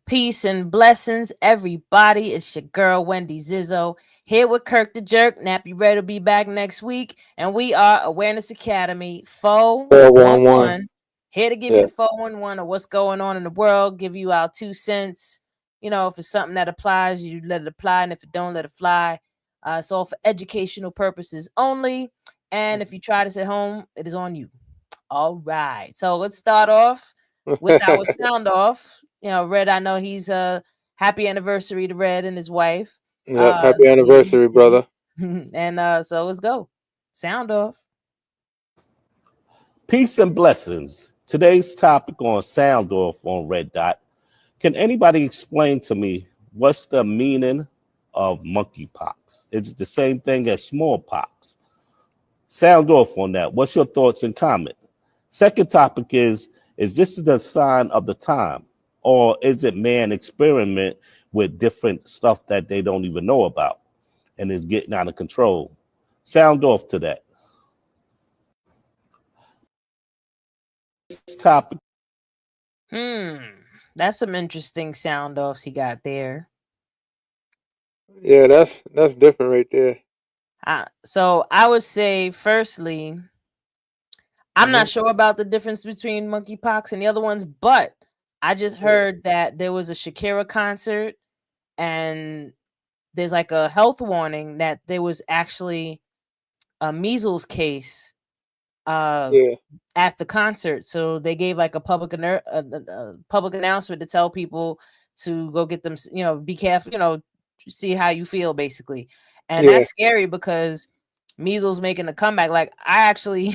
Peace and blessings, everybody. It's your girl, Wendy Zizzo, here with Kirk the Jerk. Nappy ready to be back next week. And we are Awareness Academy 411. 411. Here to give you the Yes. 411 of what's going on in the world, give you our 2 cents. You know, if it's something that applies, you let it apply. And if it don't, let it fly. It's all for educational purposes only. And if you try this at home, it is on you. All right. So let's start off with our sound off. You know, Red, I know he's happy anniversary to Red and his wife. Yep. Happy anniversary, brother. And so let's go. Sound off. Peace and blessings. Today's topic on Sound Off on Red Dot. Can anybody explain to me what's the meaning of monkeypox? Is it the same thing as smallpox? Sound off on that. What's your thoughts and comment? Second topic is this the sign of the time? Or is it man experiment with different stuff that they don't even know about and is getting out of control? Sound off to that. This topic. That's some interesting sound offs he got there. Yeah, that's different right there. So I would say, firstly, I'm not Hmm. sure about the difference between monkeypox and the other ones, but I just heard that there was a Shakira concert and there's like a health warning that there was actually a measles case uh Yeah, at the concert. So they gave like a public announcement to tell people to go get them, be careful, see how you feel basically. And yeah, that's scary because measles making a comeback. Like I actually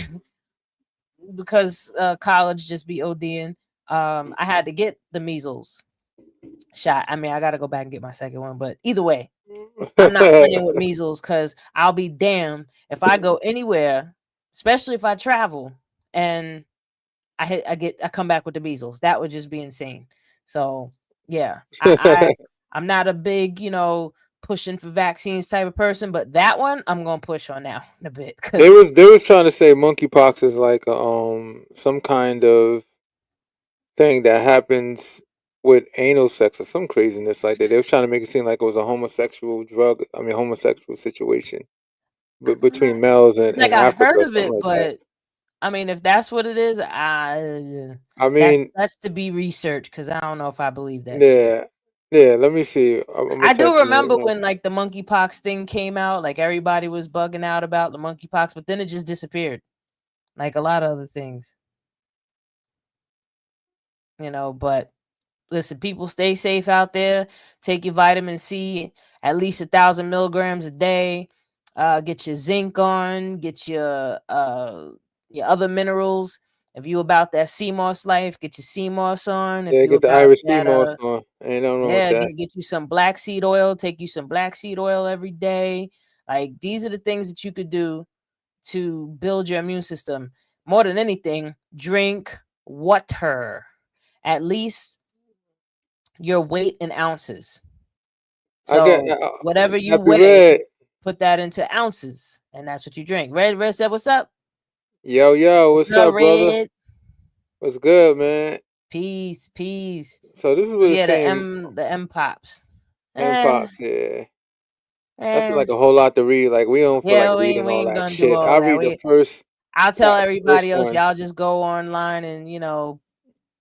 because college just be ODing, I had to get the measles shot. I mean, I got to go back and get my second one, but either way, I'm not playing with measles because I'll be damned if I go anywhere, especially if I travel and I come back with the measles. That would just be insane. So yeah, I'm not a big pushing for vaccines type of person, but that one I'm gonna push on now in a bit they because was they was trying to say monkeypox is like some kind of thing that happens with anal sex or some craziness like that. They was trying to make it seem like it was a homosexual drug. I mean, homosexual situation between males it's like in I heard Africa, of something it, like that. but I mean, if that's what it is, I that's mean, that's to be researched because I don't know if I believe that shit. yeah, yeah. Let me see. I'm gonna I type do in right remember now. when like the monkeypox thing came out, like everybody was bugging out about the monkeypox, but then it just disappeared, like a lot of other things, But listen, people, stay safe out there. Take your vitamin C, at least 1,000 milligrams a day. Get your zinc on. Get your other minerals. If you about that CMOS life, get your CMOS on. If Yeah, you get the about Irish sea that moss on. Ain't nothing wrong with yeah, that. get you some black seed oil. Take you some black seed oil every day. Like these are the things that you could do to build your immune system. More than anything, drink water. At least your weight in ounces. I got So whatever you Happy weigh, Red. put that into ounces, and that's what you drink. Red said, "What's up? Yo, yo, what's What's up, up, brother? Red? What's good, man? Peace, peace." So this is So what it's yeah, the saying. M pops. Eh, Mpox, yeah. That's eh. like a whole lot to read. Like we don't feel like Yeah, we reading all ain't that gonna do shit. all I'll that. read I'll tell the first everybody else, one. y'all just go online and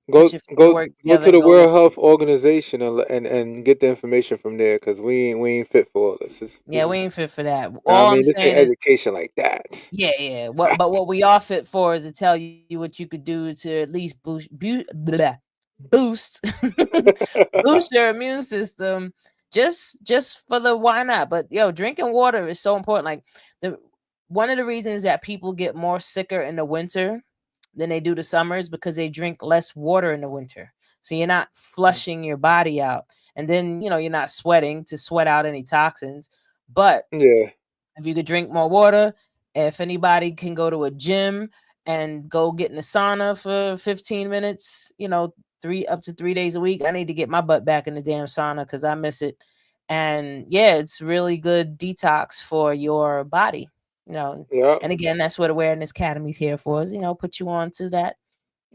Go put your go paperwork go together to and the go look. World Health Organization and get the information from there because we ain't fit for all this. Yeah, we ain't fit for that. I All I'm mean, this ain't saying is, education like that. yeah, yeah. What we are fit for is to tell you what you could do to at least boost boost your immune system. Just for the why not? But drinking water is so important. Like the one of the reasons that people get more sicker in the winter than they do the summers because they drink less water in the winter. So you're not flushing your body out. And then, you're not sweating to sweat out any toxins. But Yeah, if you could drink more water, if anybody can go to a gym and go get in the sauna for 15 minutes, 3 up to 3 days a week, I need to get my butt back in the damn sauna because I miss it. And yeah, it's really good detox for your body. yeah, And again, that's what Awareness Academy's here for, is put you on to that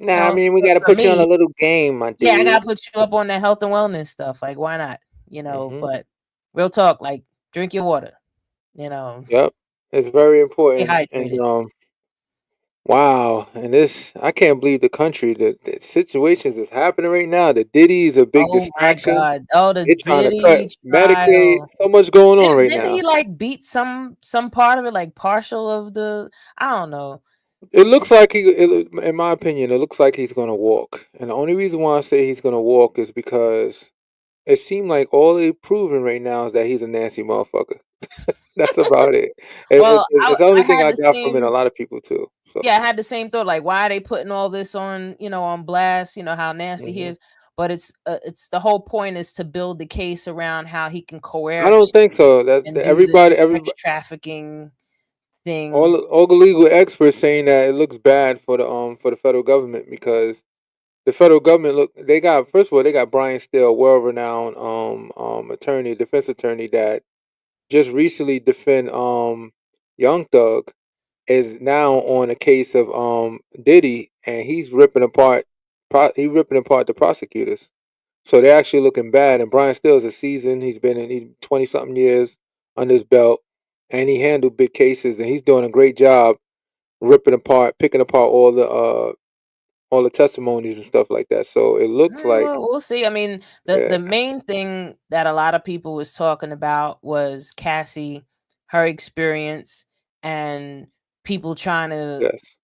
Nah, You I know, mean, we got to for put you on a me, little game, my yeah, I dude. gotta put you up on that health and wellness stuff. Like, why not? You know, Hmm. but real talk, like drink your water, you know, Yep, it's very stay important. And hydrated. wow, and this, I can't believe the country, the situations that's happening right now. The Diddy is a big Oh my distraction. God. Oh, the They're trying to cut Diddy Medicaid. trial. So much going on right Didn't now. he like beat some part of it, like partial of the? I don't know. It looks like in my opinion, it looks like he's gonna walk. And the only reason why I say he's gonna walk is because it seemed like all they proving right now is that he's a nasty motherfucker. That's about it. Well, It's the only I thing had I the got from it. A same. lot of people too. So Yeah, I had the same thought. Like, why are they putting all this on? You know, on blast. You know how nasty he mhm. is. But it's the whole point is to build the case around how he can I don't coerce think so. That, and that do everybody, this every sex trafficking thing. all the legal experts saying that it looks bad for the federal government because the federal government they got, first of all, they got Brian Steele, well renowned attorney, defense attorney, that just recently defend Young Thug, is now on a case of Diddy, and he's ripping apart the prosecutors. So they're actually looking bad. And Brian Steele's a seasoned. He's been in 20 something years under his belt, and he handled big cases, and he's doing a great job ripping apart, picking apart all the testimonies and stuff like that. So it looks like, We'll see. I mean, yeah, the main thing that a lot of people was talking about was Cassie, her experience, and people trying to, yes,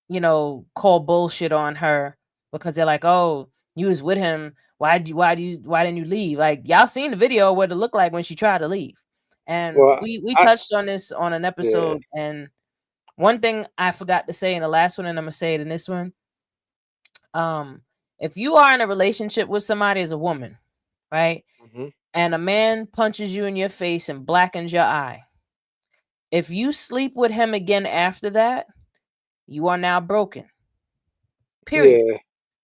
call bullshit on her because they're like, "Oh, you was with him. Why didn't you leave?" Like, y'all seen the video what it looked like when she tried to leave, and well, we I touched on this on an yeah, episode. And one thing I forgot to say in the last one, and I'm gonna say it in this one. um if you are in a relationship with somebody as a woman, right, hmm and a man punches you in your face and blackens your eye, if you sleep with him again after that, you are now broken, period. yeah,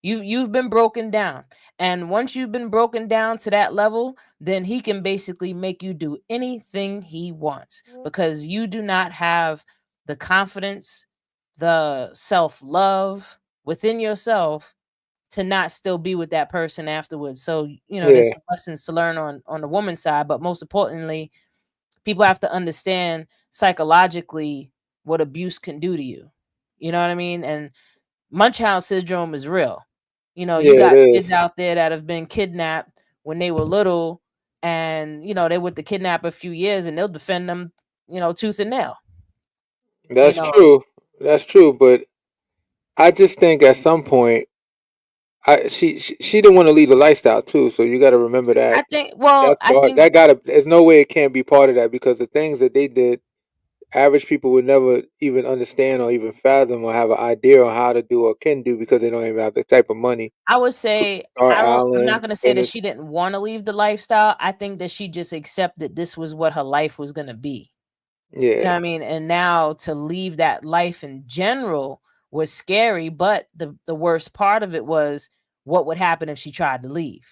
You've been broken down. And once you've been broken down to that level, then he can basically make you do anything he wants because you do not have the confidence, the self-love within yourself to not still be with that person afterwards. So, there's yeah, some lessons to learn on the woman's side, but most importantly, people have to understand psychologically what abuse can do to you. You know what I mean? And Munchausen syndrome is real. You yeah. It got kids is. out there that have been kidnapped when they were little, and they with the kidnapper a few years, and they'll defend them, tooth and nail. You That's know, true. That's true. But I just think at some point, she didn't want to lead the lifestyle too. So you got to remember that. I think. Well, That's I part. think That gotta. There's no way it can't be part of that because the things that they did, average people would never even understand or even fathom or have an idea on how to do or can do because they don't even have the type of money. I would say Star I'm Allen, not gonna say that Dennis. she didn't want to leave the lifestyle. I think that she just accepted this was what her life was gonna be. You know what Yeah, I mean? And now to leave that life in general was scary, but the worst part of it was what would happen if she tried to leave.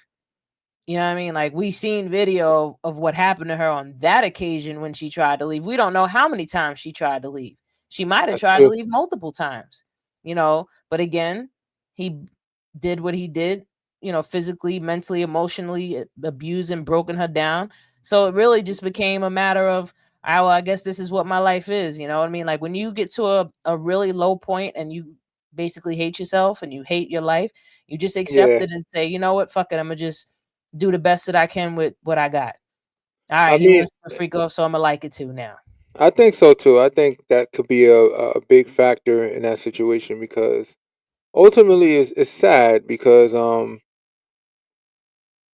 You know what I mean? Like, we seen video of what happened to her on that occasion when she tried to leave. We don't know how many times she tried to leave. She might have that's tried to true. leave multiple times, but again, he did what he did, physically, mentally, emotionally abused and broken her down. So it really just became a matter of, well, I guess this is what my life is. You know what I mean? Like, when you get to a really low point and you basically hate yourself and you hate your life, you just accept Yeah, it and say, you know what, fuck it, I'm gonna just do the best that I can with what I got. All I right, he mean, wants to freak off, so I'm gonna like it too now. I think so too. I think that could be a big factor in that situation because ultimately it's sad because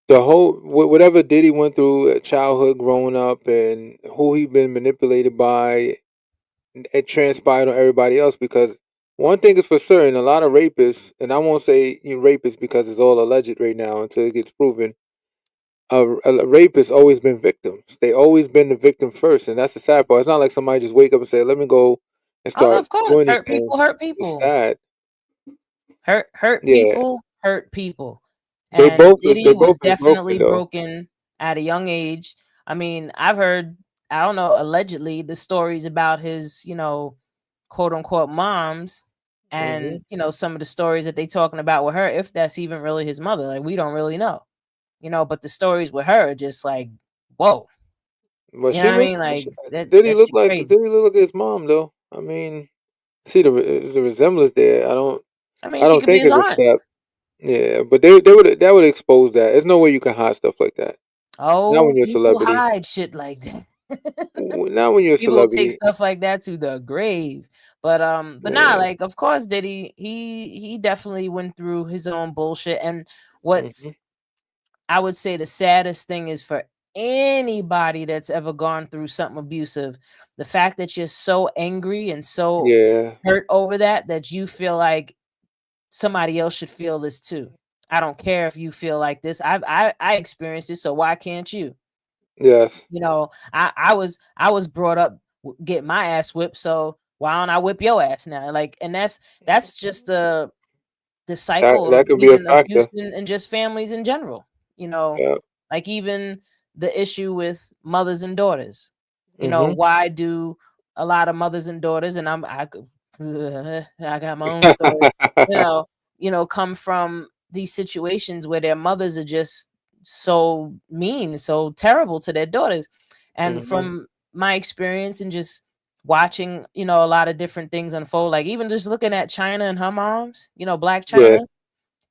the whole whatever Diddy went through at childhood, growing up, and who he been manipulated by, it transpired on everybody else. Because one thing is for certain, a lot of rapists, and I won't say rapists because it's all alleged right now until it gets proven. A rape has always been victims. They always been the victim first, and that's the sad part. It's not like somebody just wake up and say, "Let me go and Oh no, start of course, doing these hurt people, things." hurt It's people, sad. hurt Yeah, people, hurt people. they And both Diddy they was both been definitely broken though. broken at a young age. I mean, I've heard, I don't know, allegedly the stories about his, quote unquote moms And some of the stories that they talking about with her, if that's even really his mother, like we don't really know. But the stories with her are just like, whoa. But You know she what I look. mean? Like that Did he that look shit like? Did crazy. he look like his mom though? I mean, see is the resemblance there. I mean, I she don't could be think his it's a aunt. step. Yeah, but that would expose that. There's no way you can hide stuff like that. Not Oh, when you're a people celebrity. hide shit like that. Not when you're a People take celebrity. stuff like that to the grave. But nah, Yeah. like of course Diddy, he definitely went through his own bullshit. And what's hmm I would say the saddest thing is for anybody that's ever gone through something abusive, the fact that you're so angry and so Yeah. hurt over that you feel like somebody else should feel this too. I don't care if you feel like this. I experienced it, so why can't you? Yes. I was brought up get my ass whipped, so why don't I whip your ass now? Like, and that's just the cycle That of could be a even abuse factor. and just families in general. You know, Yeah. like even the issue with mothers and daughters. hmm Why do a lot of mothers and daughters, and I could I got my own story. You know, come from these situations where their mothers are just so mean, so terrible to their daughters. And hmm from my experience and just watching, a lot of different things unfold, like even just looking at China and her moms, Black Yeah. China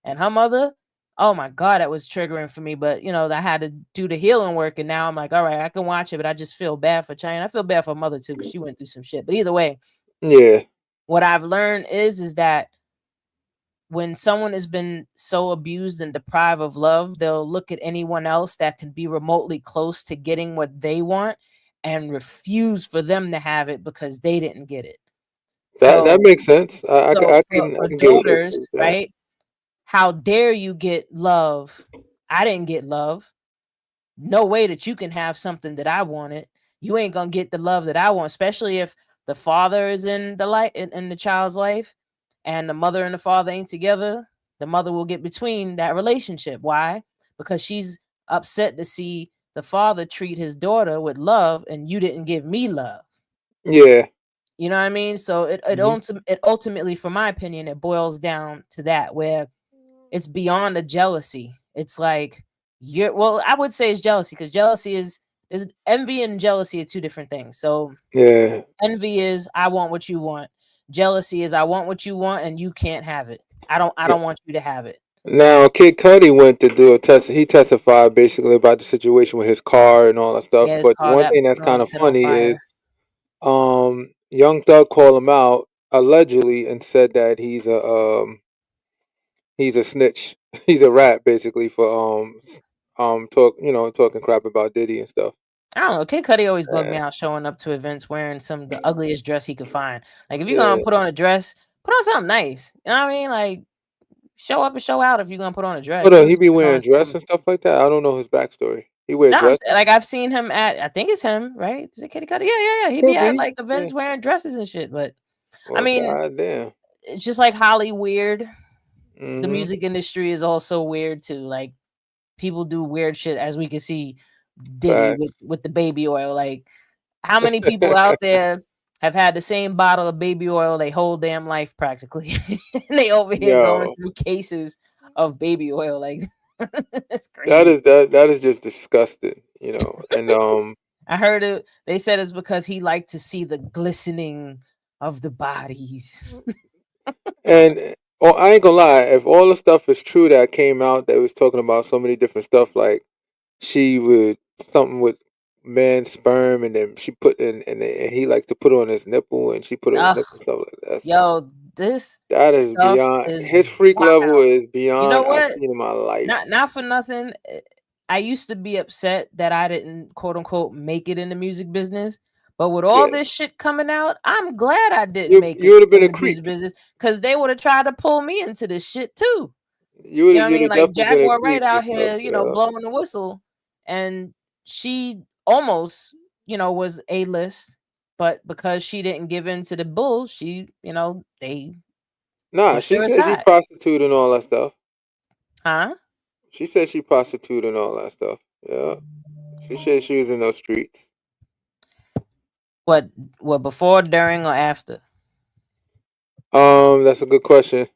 and her mother. Oh my God, that was triggering for me. But I had to do the healing work, and now I'm like, all right, I can watch it, but I just feel bad for China. I feel bad for her mother too, because she went through some shit. But either way, Yeah. what I've learned is that when someone has been so abused and deprived of love, they'll look at anyone else that can be remotely close to getting what they want and refuse for them to have it because they didn't get it. That So, makes sense. so I for, can I for can get with daughters, that. right? How dare you get love? I didn't get love. No way that you can have something that I wanted. You ain't gonna get the love that I want, especially if the father is in the light in the child's life and the mother and the father ain't together. The mother will get between that relationship. Why? Because she's upset to see the father treat his daughter with love and you didn't give me love. Yeah. You know what I mean? So hmm it ultimately, for my opinion, it boils down to that, where it's beyond the jealousy. It's like I would say it's jealousy, because jealousy is envy and jealousy are two different things. So Yeah. envy is I want what you want. Jealousy is I want what you want and you can't have it. I don't want you to have it. Now, Kid Cudi went to do a test. He testified basically about the situation with his car and all that stuff. Yeah, it's But called one that thing that's kind of set on funny is, fire. Young Thug called him out allegedly and said that he's a snitch. He's a rat basically for talking crap about Diddy and stuff. I don't know. Kid Cudi always bugged me Uh, out showing up to events wearing the ugliest dress he could find. Like if you're yeah. gonna put on a dress, put on something nice. You know what I mean? Like show up and show out if you're gonna put on a dress. Hold You on, ain't he just be putting wearing on dress some. and stuff like that. I don't know his backstory. He wear No, dresses. like I've seen him at. I think it's him, right? Is it Kid Cudi? Yeah. He be Could at be. like Yeah. events wearing dresses and shit. But I Well, mean, goddamn. it's just like Holly weird. The Mm-hmm. music industry is also weird too. Like people do weird shit, as we can see Diddy Facts. with the baby oil. Like how many people out there have had the same bottle of baby oil they whole damn life practically, and they over here going Yo, through cases of baby oil? Like it's that crazy. is that is just disgusting, And I heard it. They said it's because he liked to see the glistening of the bodies. and oh, I ain't gonna lie. If all the stuff is true that came out, that was talking about so many different stuff, like she would something with man's sperm, and then she put in, and he likes to put on his nipple, and she put on his Ugh, nipple, stuff like that. yo, this That is stuff beyond is his freak level wild. is You know beyond I've what? seen in my life. Not for nothing. I used to be upset that I didn't quote unquote make it in the music business. But with all Yeah, this shit coming out, I'm glad I didn't you make you it would have been in a the music creep. business, because they would have tried to pull me into this shit too. You You would know what I you'd mean? have Like definitely been a Jaguar Wright creep and out stuff. here, Yeah. blowing the whistle, and she almost, was a list, but because she didn't give in to the bull, she, they Nah, pushed she her said she aside. prostitute and all that stuff. Huh? She said she prostitute and all that stuff. Yeah. She said she was in those streets. What? What? Before, during, or after? That's a good question.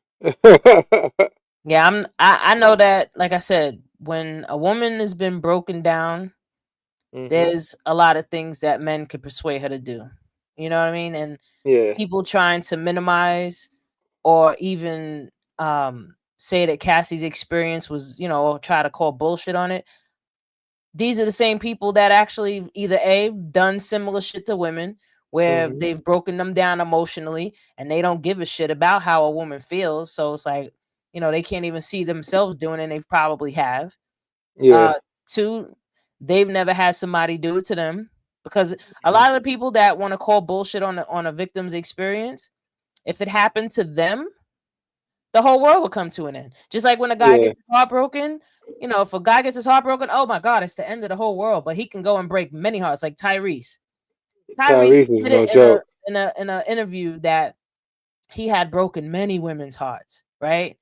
Yeah, I know that, like I said, when a woman has been broken down, Hmm. there's a lot of things that men could persuade her to do. You know what I mean? And Yeah. people trying to minimize or even say that Cassie's experience was, or try to call bullshit on it. These are the same people that actually either A, done similar shit to women where Hmm. they've broken them down emotionally and they don't give a shit about how a woman feels. So it's like, they can't even see themselves doing it, and they probably have. Yeah. Uh, two, they've never had somebody do it to them, because a Mhm. lot of the people that want to call bullshit on a victim's experience, if it happened to them, the whole world will come to an end. Just like when a guy Yeah. gets his heart broken, if a guy gets his heart broken, oh my God, it's the end of the whole world. But he can go and break many hearts, like Tyrese. Tyrese Tyrese is did no it in a joke. interview that he had broken many women's hearts, right?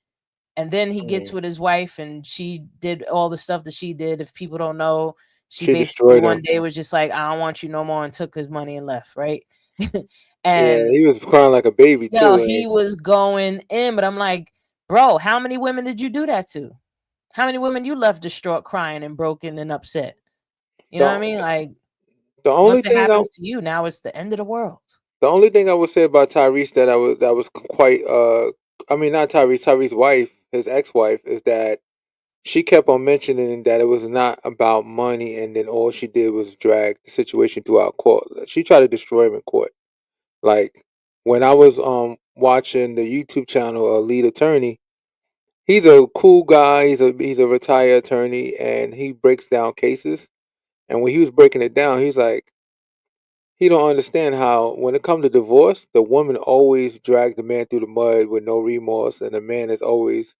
And then he gets Mm. with his wife, and she did all the stuff that she did. If people don't know, she She basically destroyed one him. day was just like, I don't want you no more, and took his money and left, right? Yeah, And he was crying like a baby too. he was going in, but I'm like, bro, how many women did you do that to? How many women you left distraught, crying and broken and upset? You know what I the mean? Like, the only once it thing I happens to you, now it's the end of the world. the only thing I would say about Tyrese that was quite I mean not Tyrese, Tyrese's wife, his ex-wife, is that she kept on mentioning that it was not about money, and then all she did was drag the situation throughout court. She tried to destroy him in court. Like when I was watching the YouTube channel, Lead Attorney, he's a cool guy. He's a retired attorney, and he breaks down cases. And when he was breaking it down, he's like, he don't understand how when it comes to divorce, the woman always drag the man through the mud with no remorse, and the man is always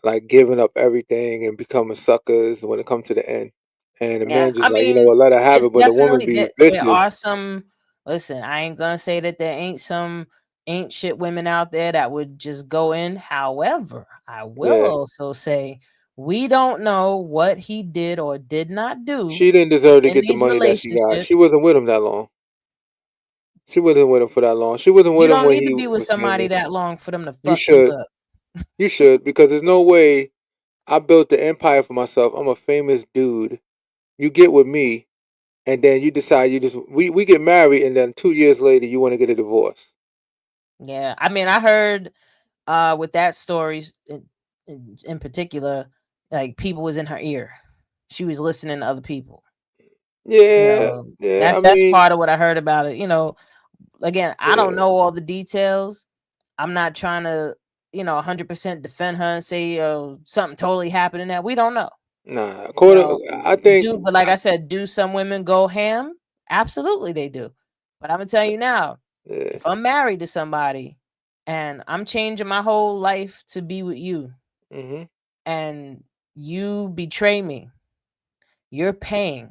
like giving up everything and becoming suckers when it comes to the end. And the Yeah, man just I like, mean, let her have it's it, but the woman definitely be there vicious. are some. Listen, I ain't gonna say that there ain't some ain't shit women out there that would just go in. However, I will Yeah, also say we don't know what he did or did not do she didn't deserve to in get the these money that she got. relationships. She wasn't with him that long. She wasn't with him for that long. She wasn't You with him don't when need to he be with was somebody famous. that long for them to You fuck you should. up. You should, because there's no way I built the empire for myself. I'm a famous dude. You get with me, and then you decide we get married, and then 2 years later you want to get a divorce. Yeah, I mean, I heard with that stories in particular, like people was in her ear. She was listening to other people. Yeah, yeah. I That's mean, part of what I heard about it. Again, I don't yeah. know all the details. I'm not trying to, 100% defend her and say something totally happened in that. We don't know. Nah. You know, I think. but like I said, do some women go ham? Absolutely they do. But I'm gonna tell you now, Yeah. if I'm married to somebody and I'm changing my whole life to be with you, Hmm. and you betray me, you're paying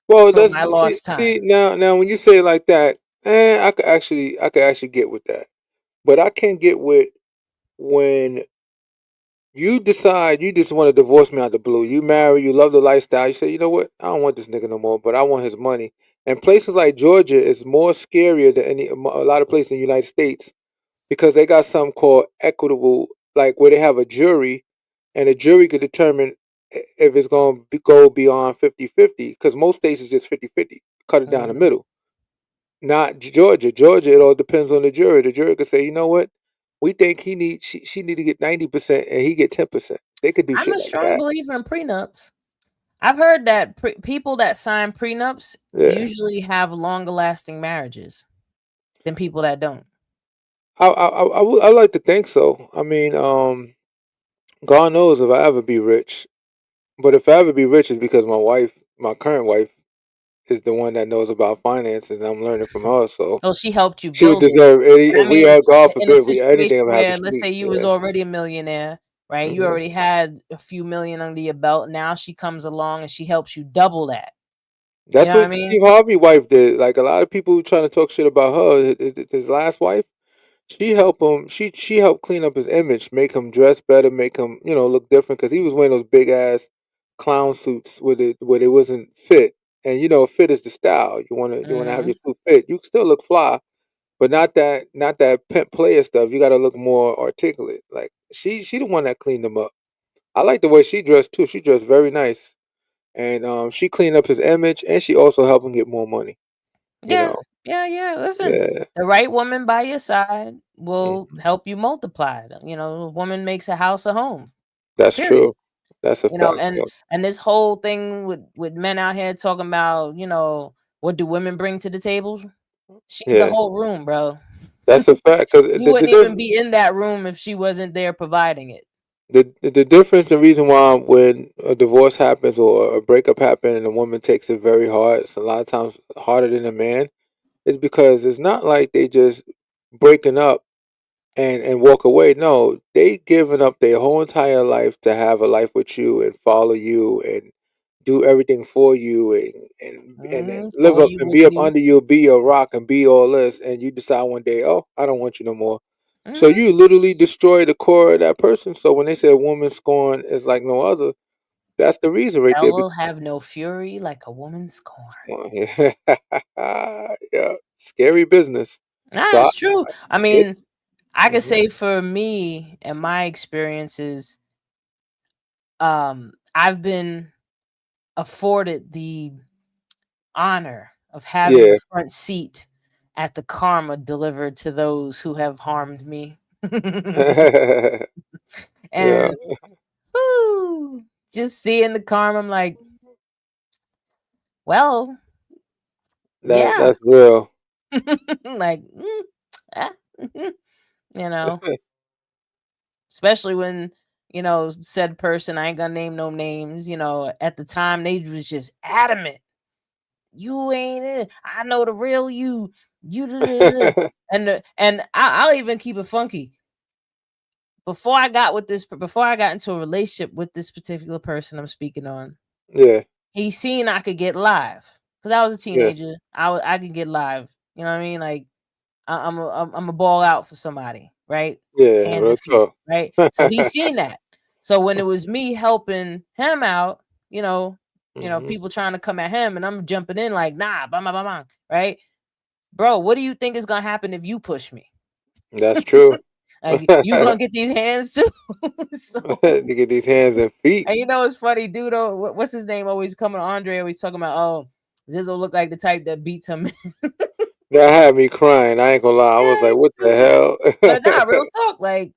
Well, for that's my see lost see time. now when you say it like that, I could actually get with that, but I can't get with when you decide you just want to divorce me out the blue. You marry, you love the lifestyle. You say, you know what? I don't want this nigga no more, but I want his money. And places like Georgia is more scarier than a lot of places in the United States because they got something called equitable, like where they have a jury, and a jury could determine if it's going to go beyond 50-50. Because most states is just 50-50, cut it down the Mhm. middle. Not Georgia. Georgia, it all depends on the jury. The jury could say, you know what? We think she need to get 90% and he get 10%. They could do I'm shit a like strong that. believer in prenups. I've heard that people that sign prenups Yeah. usually have longer lasting marriages than people that don't. I like to think so. I mean, God knows if I ever be rich. But if I ever be rich, it's because my current wife, is the one that knows about finances, and I'm learning from her. So Oh, she helped you she would build it. deserve any. But I If we mean, all, God in a forbid, we situation anything ever where, happens to let's me. say you was Yeah. already a millionaire, right? You Hmm. already had a few million under your belt. Now she comes along and she helps you double that. You That's know what I what mean? Steve Harvey wife did. Like a lot of people trying to talk shit about her. His last wife. She helped him. She helped clean up his image, make him dress better, make him look different because he was wearing those big ass clown suits where it wasn't fit. And fit is the style. You wanna have your Hmm. suit fit. You can still look fly, but not that pimp player stuff. You got to look more articulate. Like she the one that cleaned him up. I like the way she dressed too. She dressed very nice, and she cleaned up his image, and she also helped him get more money. You Yeah, know, yeah. Listen, yeah, the right woman by your side will mhm. help you multiply. A woman makes a house a home. That's Period. true. That's a fact. And Yo. this whole thing with men out here talking about, what do women bring to the table? She's the Yeah, whole room, bro. that's a fact. Because You wouldn't even be in that room if she wasn't there providing it. the difference, the reason why when a divorce happens or a breakup happens and a woman takes it very hard, it's a lot of times harder than a man, is because it's not like they just breaking up and walk away. No, they giving up their whole entire life to have a life with you and follow you and do everything for you and live For up you, and with be up you. under you, be your rock and be all this, and you decide one day, oh, I don't want you no more. So Mhm. you literally destroy the core of that person. So when they say a woman scorn is like no other, that's the reason right Thou there. will have no fury like a woman scorn. Yeah, scary business. So Nah, it's true. I it, mean, I could mhm, say for me and my experiences, I've been afforded the honor of having a yeah, front seat at the karma delivered to those who have harmed me. yeah. And whoo, just seeing the karma, I'm like, well, yeah. That's real. Like, ah, you know, especially when, said person, I ain't gonna name no names, at the time they was just adamant. You ain't it. I know the real you. You da- da- da- da." I'll even keep it funky. Before I got into a relationship with this particular person I'm speaking on, Yeah, he seen I could get live because I was a yeah, teenager. I could get live. You know what I mean? Like I'm a ball out for somebody, right? yeah. Hands Real and feet, talk. right? So he seen that. So when it was me helping him out, Hmm. people trying to come at him, and I'm jumping in like, nah, blah, blah, blah, blah, right? Bro, what do you think is gonna happen if you push me? That's true. Like you gonna get these hands too. So To get these hands and feet. and it's funny, dude. What's his name? Always coming, Andre. Always talking about, oh, Zizzo look like the type that beats him. That had me crying. I ain't gonna lie. I was like, what the But nah, hell? real talk. Like,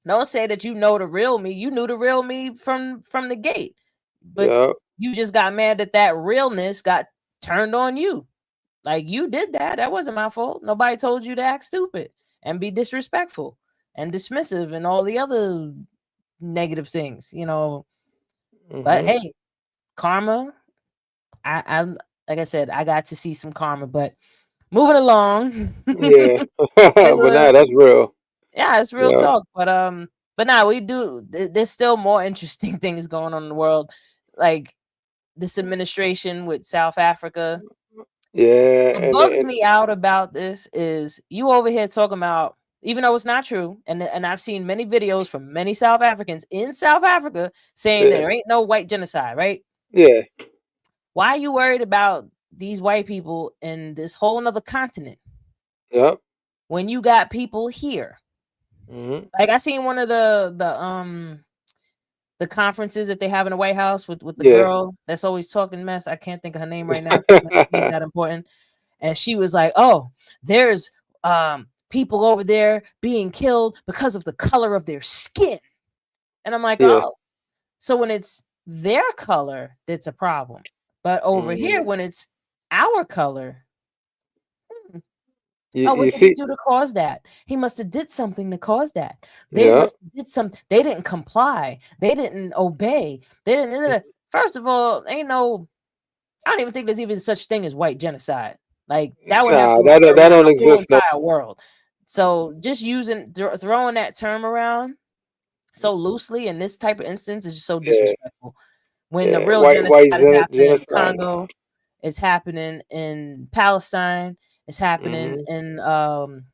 don't say that you know the real me. You knew the real me from the gate, but Yeah. you just got mad that that realness got turned on you. Like you did that. That wasn't my fault. Nobody told you to act stupid and be disrespectful and dismissive and all the other negative things. But Hmm. hey, karma. I like I said, I got to see some karma. But moving along, Yeah. it's But nah, that's real. yeah, it's real Yeah. talk. But now we do. There's still more interesting things going on in the world, like this administration with South Africa. Yeah. What bugs me out about this is you over here talking about, even though it's not true, and I've seen many videos from many South Africans in South Africa saying that Yeah. there ain't no white genocide, right? Yeah. Why are you worried about these white people in this whole nother continent Yep. when you got people here? Hmm. Like I seen one of the conferences that they have in the White House with the Yeah. girl that's always talking mess. I can't think of her name right now. She's not important. And she was like, "Oh, there's people over there being killed because of the color of their skin." And I'm like, Yeah. "Oh, so when it's their color, that's a problem. But over here, Mm. when it's our color, hmm, You, oh, what you did he see? do to cause that? He must have did something to cause that. They Yeah. must have did some. They didn't comply. They didn't obey. They didn't. First of all, ain't no. I don't even think there's even such thing as white genocide. Like that would have Nah, to that occur that around don't the whole exist. No. entire world. So just throwing that term around so loosely in this type of instance is just so Yeah. disrespectful. When the Yeah. real White genocide is happening in genocide. Nah. Congo, it's happening in Palestine, it's happening Hmm. in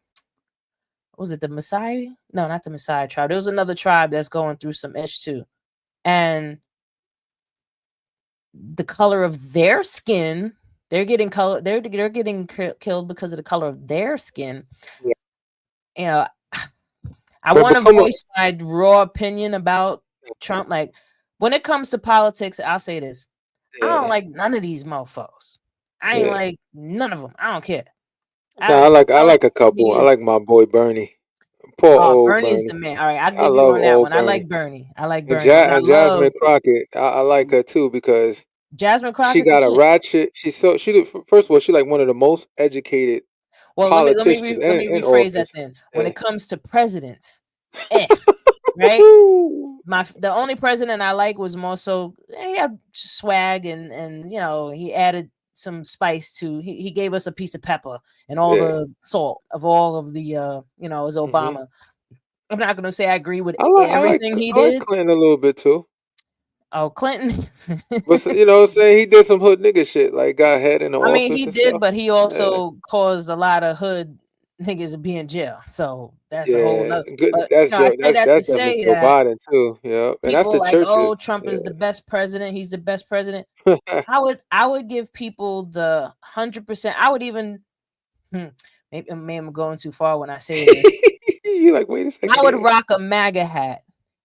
was it the Maasai? No, not the Maasai tribe. There was another tribe that's going through some ish too. And the color of their skin They're getting color. They're getting killed because of the color of their skin. Yeah. You know, I But want to become a voice my raw opinion about Trump. Like when it comes to politics, I'll say this: I don't yeah, like none of these mofos. I ain't yeah. like none of them. I don't care. Nah, I Politics like a to me couple. I is like my boy Bernie. Poor old Bernie is the Bernie. man. All right, I'll I give you love on that old one. I Bernie. like Bernie. I like And Bernie, and I love Jasmine Crockett. I like her too because Jasmine she Crockett's a got a chick. ratchet. First of all, she's like one of the most educated Well, politicians let me in rephrase that office. then. When Yeah. it comes to presidents, right? The only president I like was more so he had swag and you know he added some spice to he gave us a piece of pepper and all Yeah. the salt of all of the you know as Obama. I'm not gonna say I agree with everything he I like did. Clinton a little bit too. Oh, Clinton. But you know what I'm saying? He did some hood nigga shit, like got head in the I mean, office he and did, stuff. but he Yeah. also caused a lot of hood niggas to be in jail. So that's a whole Yeah. nother. Good. But you know, I say that to That's definitely say Joe that Biden too. Yeah. And that's people the like, oh, churches. Trump is Yeah. the best president. He's the best president. I would give people the 100%. I would even maybe I'm going too far when I say this. You like, wait a I second would here. rock a MAGA hat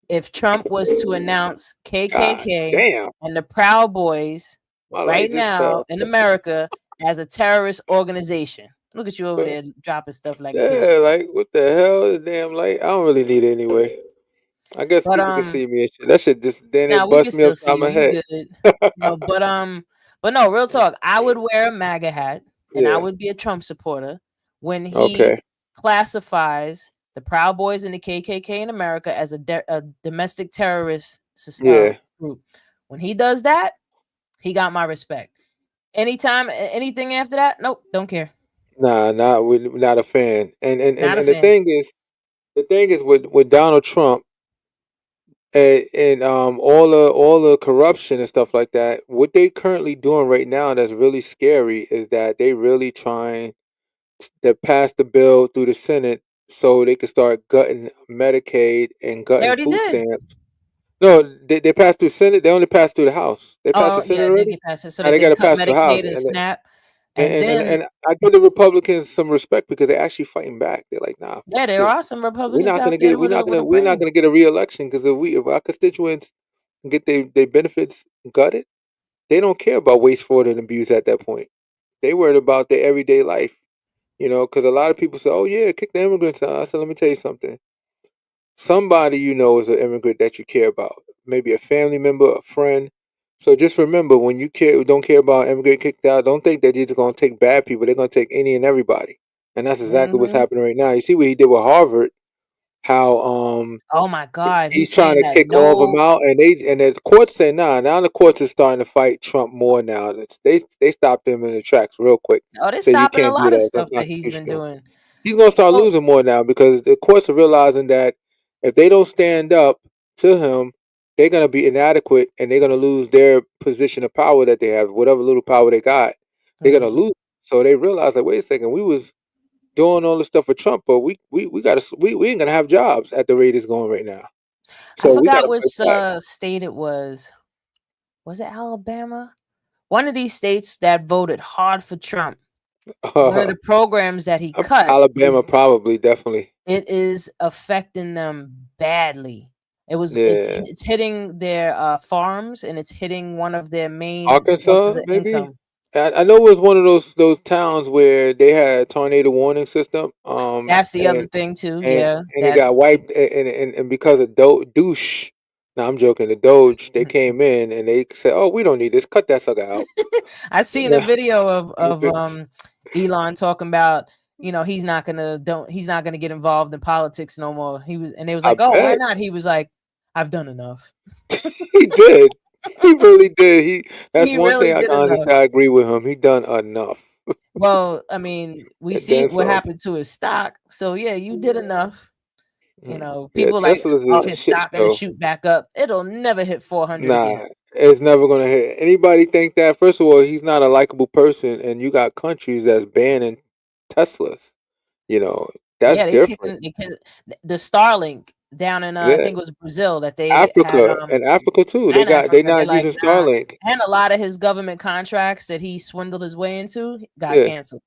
if Trump was to announce God KKK damn. and the Proud Boys My right light just now fell. in America as a terrorist organization. Look at you over But there dropping stuff like a pimp. yeah, like what the hell? The damn light. I don't really need it anyway. I guess But people can see me and shit. That shit just then now it we can bust me still see upside you. my You head. good. No, but no, real talk. I would wear a MAGA hat and I Yeah. would be a Trump supporter when he Okay. classifies the Proud Boys and the KKK in America as a domestic terrorist Yeah. group. When he does that, he got my respect. Anything after that, nope, don't care. Nah, not a fan. Not a And fan. the thing is with Donald Trump and all the corruption and stuff like that. What they currently doing right now that's really scary is that they really trying to pass the bill through the Senate so they can start gutting Medicaid and They gutting already food did. stamps. No, they passed through Senate. They only passed through the House. They passed Oh the yeah, Senate it did already. get past it so Now that they they got to cut pass the House, Medicaid and SNAP, and then and I give the Republicans some respect because they're actually fighting back. They're like, nah, yeah, there are this some Republicans out there with a we're not brain. gonna get a re-election because if our constituents get their benefits gutted, they don't care about waste, fraud, and abuse at that point. They worried about their everyday life, you know, because a lot of people say, oh yeah, kick the immigrants out. I said, let me tell you something. Somebody you know is an immigrant that you care about, maybe a family member, a friend. So just remember, when you don't care about immigrant kicked out, don't think that you're just gonna take bad people. They're gonna take any and everybody, and that's exactly what's Hmm. happening right now. You see what he did with Harvard, how Oh my God, he's he's trying saying to that kick all of them no. out, and the courts say nah. Now the courts is starting to fight Trump more now. They stopped him in the tracks real quick. Oh, they're Say you stopping a can't do lot of that. It's stuff that he's been unconstitutional. doing. He's gonna start Well, losing more now because the courts are realizing that if they don't stand up to him, they're gonna be inadequate and they're gonna lose their position of power that they have, whatever little power they got. They're gonna mhm. lose. So they realize like, wait a second, we was doing all this stuff for Trump, but we ain't gonna have jobs at the rate it's going right now. I So we forgot gotta which fight back. state it was. Was it Alabama? One of these states that voted hard for Trump. One of the programs that he cut Alabama is probably definitely. it is affecting them badly. Yeah. It's hitting their farms and it's hitting one of their main sources Arkansas, of maybe. income. I know it was one of those towns where they had a tornado warning system. That's the other thing too. And Yeah, it that got wiped, and because of douche. No, I'm joking. The Doge, they came in and they said, "Oh, we don't need this. Cut that sucker out." I seen a Yeah, video of stupid. Elon talking about he's not gonna get involved in politics no more. They was I like, oh, why bet not? He was like, I've done enough. he did. He really did. That's He one really thing I did can honestly enough. say. I agree with him. He done enough. Well, I mean, we And see then what some. happened to his stock. So yeah, you did enough. Yeah, People like, Tesla's oh, a his shit stock gonna show. shoot back up. It'll never hit 400 again. Nah, it's never gonna hit. Anybody think that? First of all, he's not a likable person, and you got countries that's banning Teslas. You know, that's Yeah, different. they can the Starlink. down in I Yeah, think it was Brazil that they had Africa and Africa too. and They Africa. They're not like, using nah. Starlink. And a lot of his government contracts that he swindled his way into got Yeah. canceled.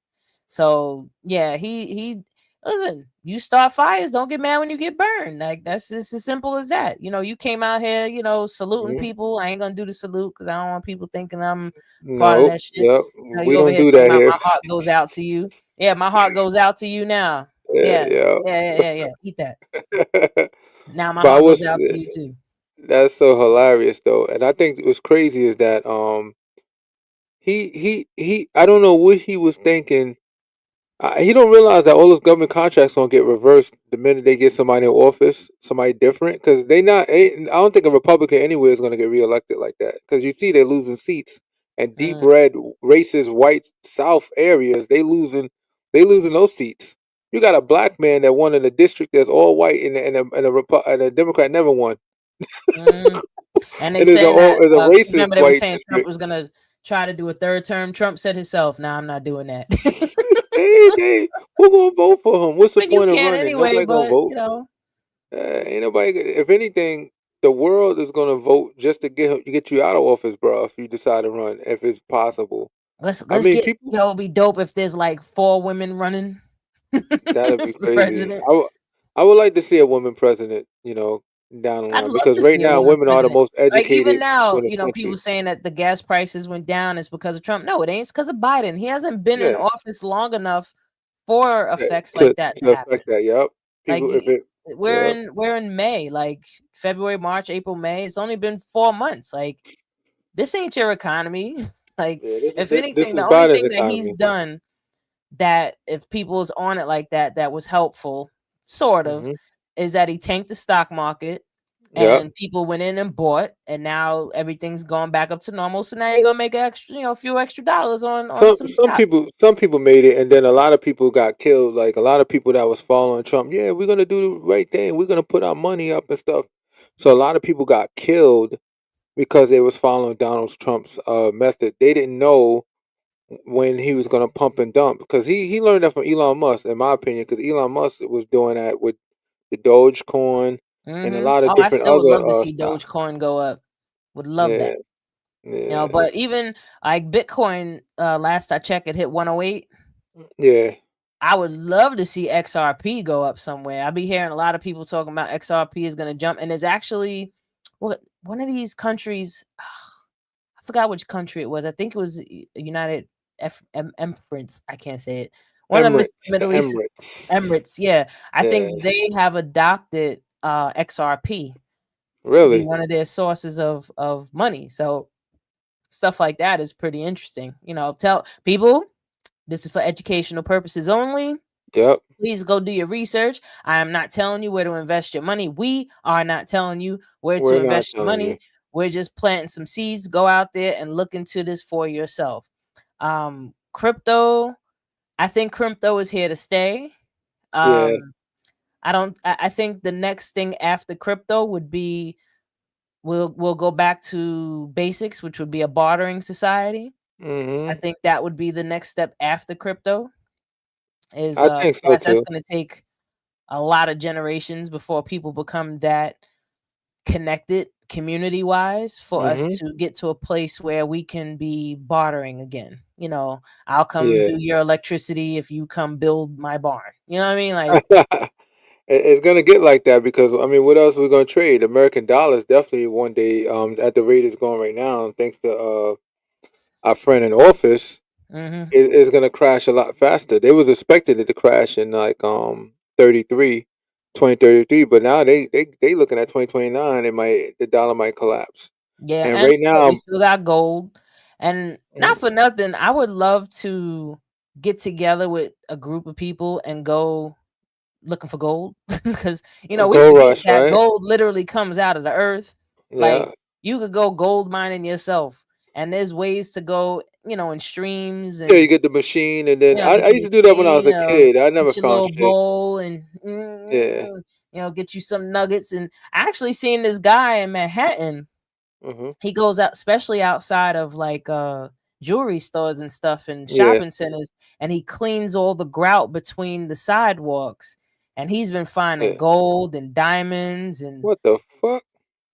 So yeah, he listen, you start fires, don't get mad when you get burned. Like that's just as simple as that. You know, you came out here, you know, saluting Mhm. people. I ain't gonna do the salute because I don't want people thinking I'm part of No. that shit. Yep. You know, We you over don't here do talking that about here. my heart goes out to you. Yeah, my heart goes out to you now. Yeah. Yeah, Yeah. Eat that. Now my But I heart goes was out to you too. that's so hilarious though, and I think what's crazy is that he I don't know what he was thinking. He don't realize that all those government contracts gonna get reversed the minute they get somebody in office, somebody different. Because they not. I don't think a Republican anywhere is gonna get reelected like that. Because you see they're losing seats and deep red, racist, white South areas. They losing those seats. You got a black man that won in a district that's all white, and a Democrat never won. And they And saying that it's a racist remember they were white saying Trump district. was gonna try to do a third term. Trump said himself, "Nah, I'm not doing that." Who gonna vote for him? What's the But you point of can running? anyway. Nobody gonna But vote. you know, Ain't nobody. If anything, the world is gonna vote just to get you out of office, bro. If you decide to run, if it's possible. let's I mean, get. people. You know, it'd be dope if there's like 4 women running That'd be for crazy. president. I would like to see a woman president. You know, down the I'd line, love because to right see a now woman women are the president. most Like even educated now, in the you know, people country. saying that the gas prices went down is because of Trump. No, it ain't. It's because of Biden. He hasn't been in Yeah, office long enough for effects to like that to to happen. affect that. Yep. Like People, if it. Yep. we're in May, like February, March, April, May. It's only been 4 months. Like this ain't your economy. Like Yeah. if This anything, is the only Biden's thing that he's economy. done that if people's on it like that, that was helpful, sort of, Hmm. is that he tanked the stock market Yep. and people went in and bought, and now everything's gone back up to normal. So now you're gonna make extra, you know, a few extra dollars on some stock. Some people made it, and then a lot of people got killed. Like a lot of people that was following Trump. Yeah, we're gonna do the right thing. We're gonna put our money up and stuff. So a lot of people got killed because they was following Donald Trump's method. They didn't know when he was gonna pump and dump, because he learned that from Elon Musk, in my opinion. Because Elon Musk was doing that with the Dogecoin and a lot of Oh, I different still would other love to see stocks. Dogecoin go up. Would love Yeah, that. You know, yeah, but even like Bitcoin, last I checked, it hit 108. yeah. I would love to see XRP go up somewhere. I'll be hearing a lot of people talking about XRP is going to jump, and there's actually what one of these countries. I forgot which country it was. I think it was United Emirates. I can't say it. One of the Middle East Emirates. Emirates. Yeah, I Yeah, think they have adopted XRP to be really. one of their sources of money. So stuff like that is pretty interesting. You know, tell people this is for educational purposes only. Yep. Please go do your research. I am not telling you where to invest your money. We are not telling you where to We're not invest your telling you. money. We're just planting some seeds. Go out there and look into this for yourself. Crypto, I think crypto is here to stay. Yeah. I think the next thing after crypto would be we'll go back to basics, which would be a bartering society. I Hmm. think that would be the next step after crypto. Is I think so that's too. going to take a lot of generations before people become that connected community wise for us Hmm. to get to a place where we can be bartering again. You know, I'll come Yeah. do your electricity if you come build my barn. You know what I mean? Like, It's gonna get like that, because I mean, what else are we gonna trade? American dollars definitely one day, at the rate it's going right now, thanks to our friend in office, mm-hmm. it is gonna crash a lot faster. They was expecting it to crash in like 33, 2033, but now they looking at 2029. The dollar might collapse. Yeah, And and right still, we now, still got gold. And not for nothing, I would love to get together with a group of people and go looking for gold because you know we gold forget rush, that right? gold literally comes out of the earth. Like Yeah. you could go gold mining yourself, and there's ways to go, you know, in streams Yeah, you and get the machine, and then you know get I the used to do that when I was machine, a kid. I never get your found little shit. bowl and Yeah. you know get you some nuggets. And I actually seen this guy in Manhattan. Hmm. He goes out, especially outside of like jewelry stores and stuff and Yeah. shopping centers, and he cleans all the grout between the sidewalks. and he's been finding Yeah. gold and diamonds and What the fuck?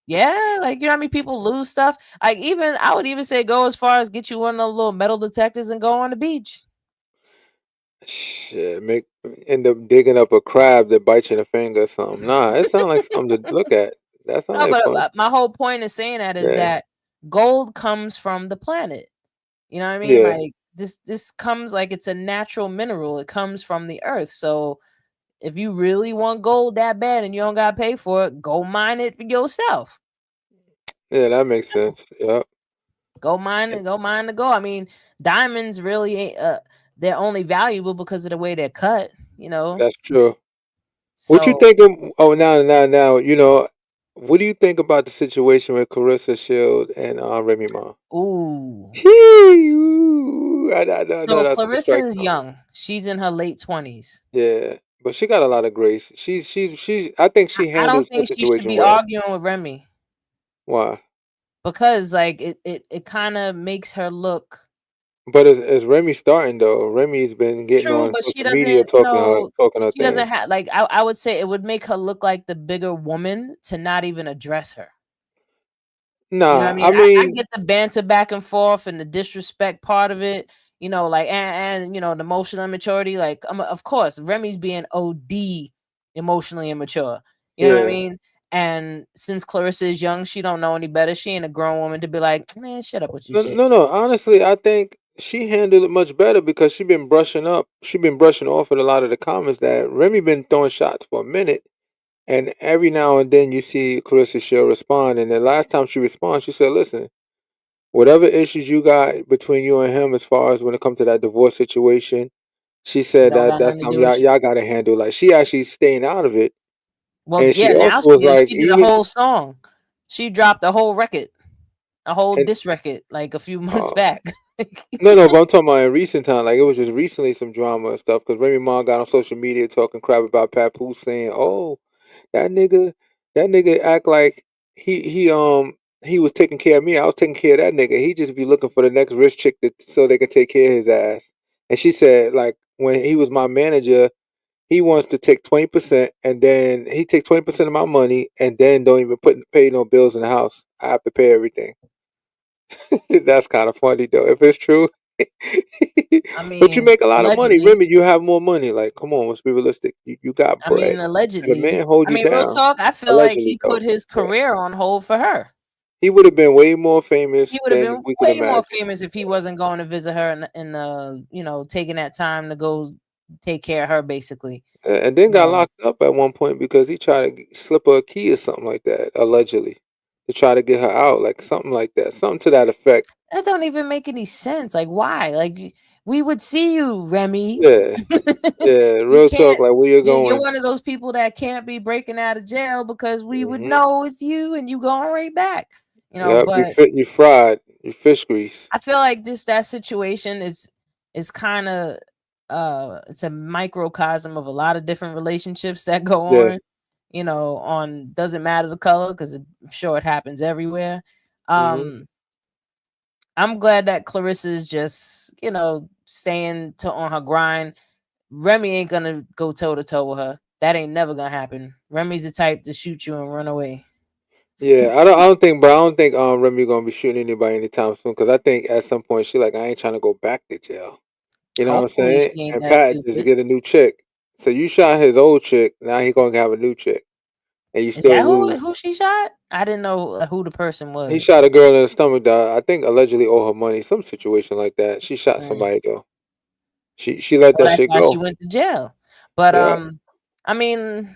yeah, like you know how many people lose stuff. Like even I would even say go as far as get you one of those little metal detectors and go on the beach. Shit, end up digging up a crab that bites you in the finger or something. Nah, it sounds like something to look at. That sounds No, like but fun. my whole point in saying that is Yeah, that gold comes from the planet. You know what I mean? yeah. Like this comes like it's a natural mineral. It comes from the earth. So if you really want gold that bad and you don't gotta pay for it, go mine it for yourself. Yeah, that makes sense. Yep. Go mine and go mine the gold. I mean, diamonds really ain't they're only valuable because of the way they're cut, you know. That's true. What you So think of? Oh, now. What do you think about the situation with Clarissa Shield and Remy Ma? ooh. Ooh, I know So that's gonna Clarissa strike is something. young. She's in her late 20s. Yeah, but she got a lot of grace. She's. I think she I don't handles that think she should situation be well. arguing with Remy Why? because like it kind of makes her look But as Remy starting though, Remy's been getting true, on but she social media doesn't, you know, talking her she doesn't thing. have like I would say it would make her look like the bigger woman to not even address her. You know what I Nah, mean? I I mean, get the banter back and forth and the disrespect part of it, you know, like and you know, the emotional immaturity. Like of course, Remy's being OD emotionally immature. You know what I yeah. mean? And since Clarissa is young, she don't know any better. She ain't a grown woman to be like, man, shut up what you No, say. no, no. Honestly, I think she handled it much better because she been brushing up. She been brushing off with a lot of the comments that Remy been throwing shots for a minute, and every now and then you see Clarissa Shield respond. And the last time she responded, she said, "Listen, whatever issues you got between you and him, as far as when it comes to that divorce situation, she It said don't that got that's nothing to something do with you. y'all got to handle. Like she actually staying out of it, Well, and she yeah, also now was she is. like She did a even whole song. She dropped a whole record, a whole and diss record, like a few months uh, back. no, but I'm talking about in recent time. Like it was just recently some drama and stuff because Remy Ma got on social media talking crap about Papoose, saying, "Oh, that nigga, that nigga act like he was taking care of me. I was taking care of that nigga. He just be looking for the next rich chick so they could take care of his ass." And she said, like when he was my manager, he wants to take 20%, and then he takes 20% of my money, and then don't even pay no bills in the house. I have to pay everything. That's kind of funny though, if it's true. I But you mean, make a lot of money. allegedly. Remy, you have more money. Like, come on, let's be realistic. You got I mean, bread, and a allegedly. man hold I you mean, real down. talk. I feel like Allegedly, he though. put his Yeah. career on hold for her. He would have been way more famous He would have than been we could way more imagine. famous if he wasn't going to visit her and you know, taking that time to go take care of her, basically. And then You got know, locked up at one point because he tried to slip her a key or something like that, allegedly, to try to get her out, like something like that, something to that effect. that don't even make any sense. Like, why? Like, we would see you, Remy. Yeah, yeah. You Real talk, can't. like where you're You're going. one of those people that can't be breaking out of jail because we would Hmm. know it's you and you going right back. You know, Yep, but you fried, you fish grease. I feel like just that situation is kind of it's a microcosm of a lot of different relationships that go Yeah. on, you know, on doesn't matter the color because I'm sure it happens everywhere. Hmm. Um I'm glad that Clarissa is just, you know, staying to on her grind. Remy ain't gonna go toe to toe with her. That ain't never gonna happen. Remy's the type to shoot you and run away. Yeah, I don't think Remy gonna be shooting anybody anytime soon because I think at some point she like I ain't trying to go back to jail. You know what I'm Hopefully saying? she ain't And that Pat just stupid. get a new chick. So you shot his old chick, now he gonna have a new chick, and you Is still that lose. who she shot? I didn't know who the person He was. shot a girl in the stomach that I think allegedly owe her money, some situation like that. She shot Mm. somebody though. She let Well, that that's shit why she go. went to jail. But Yeah. I mean,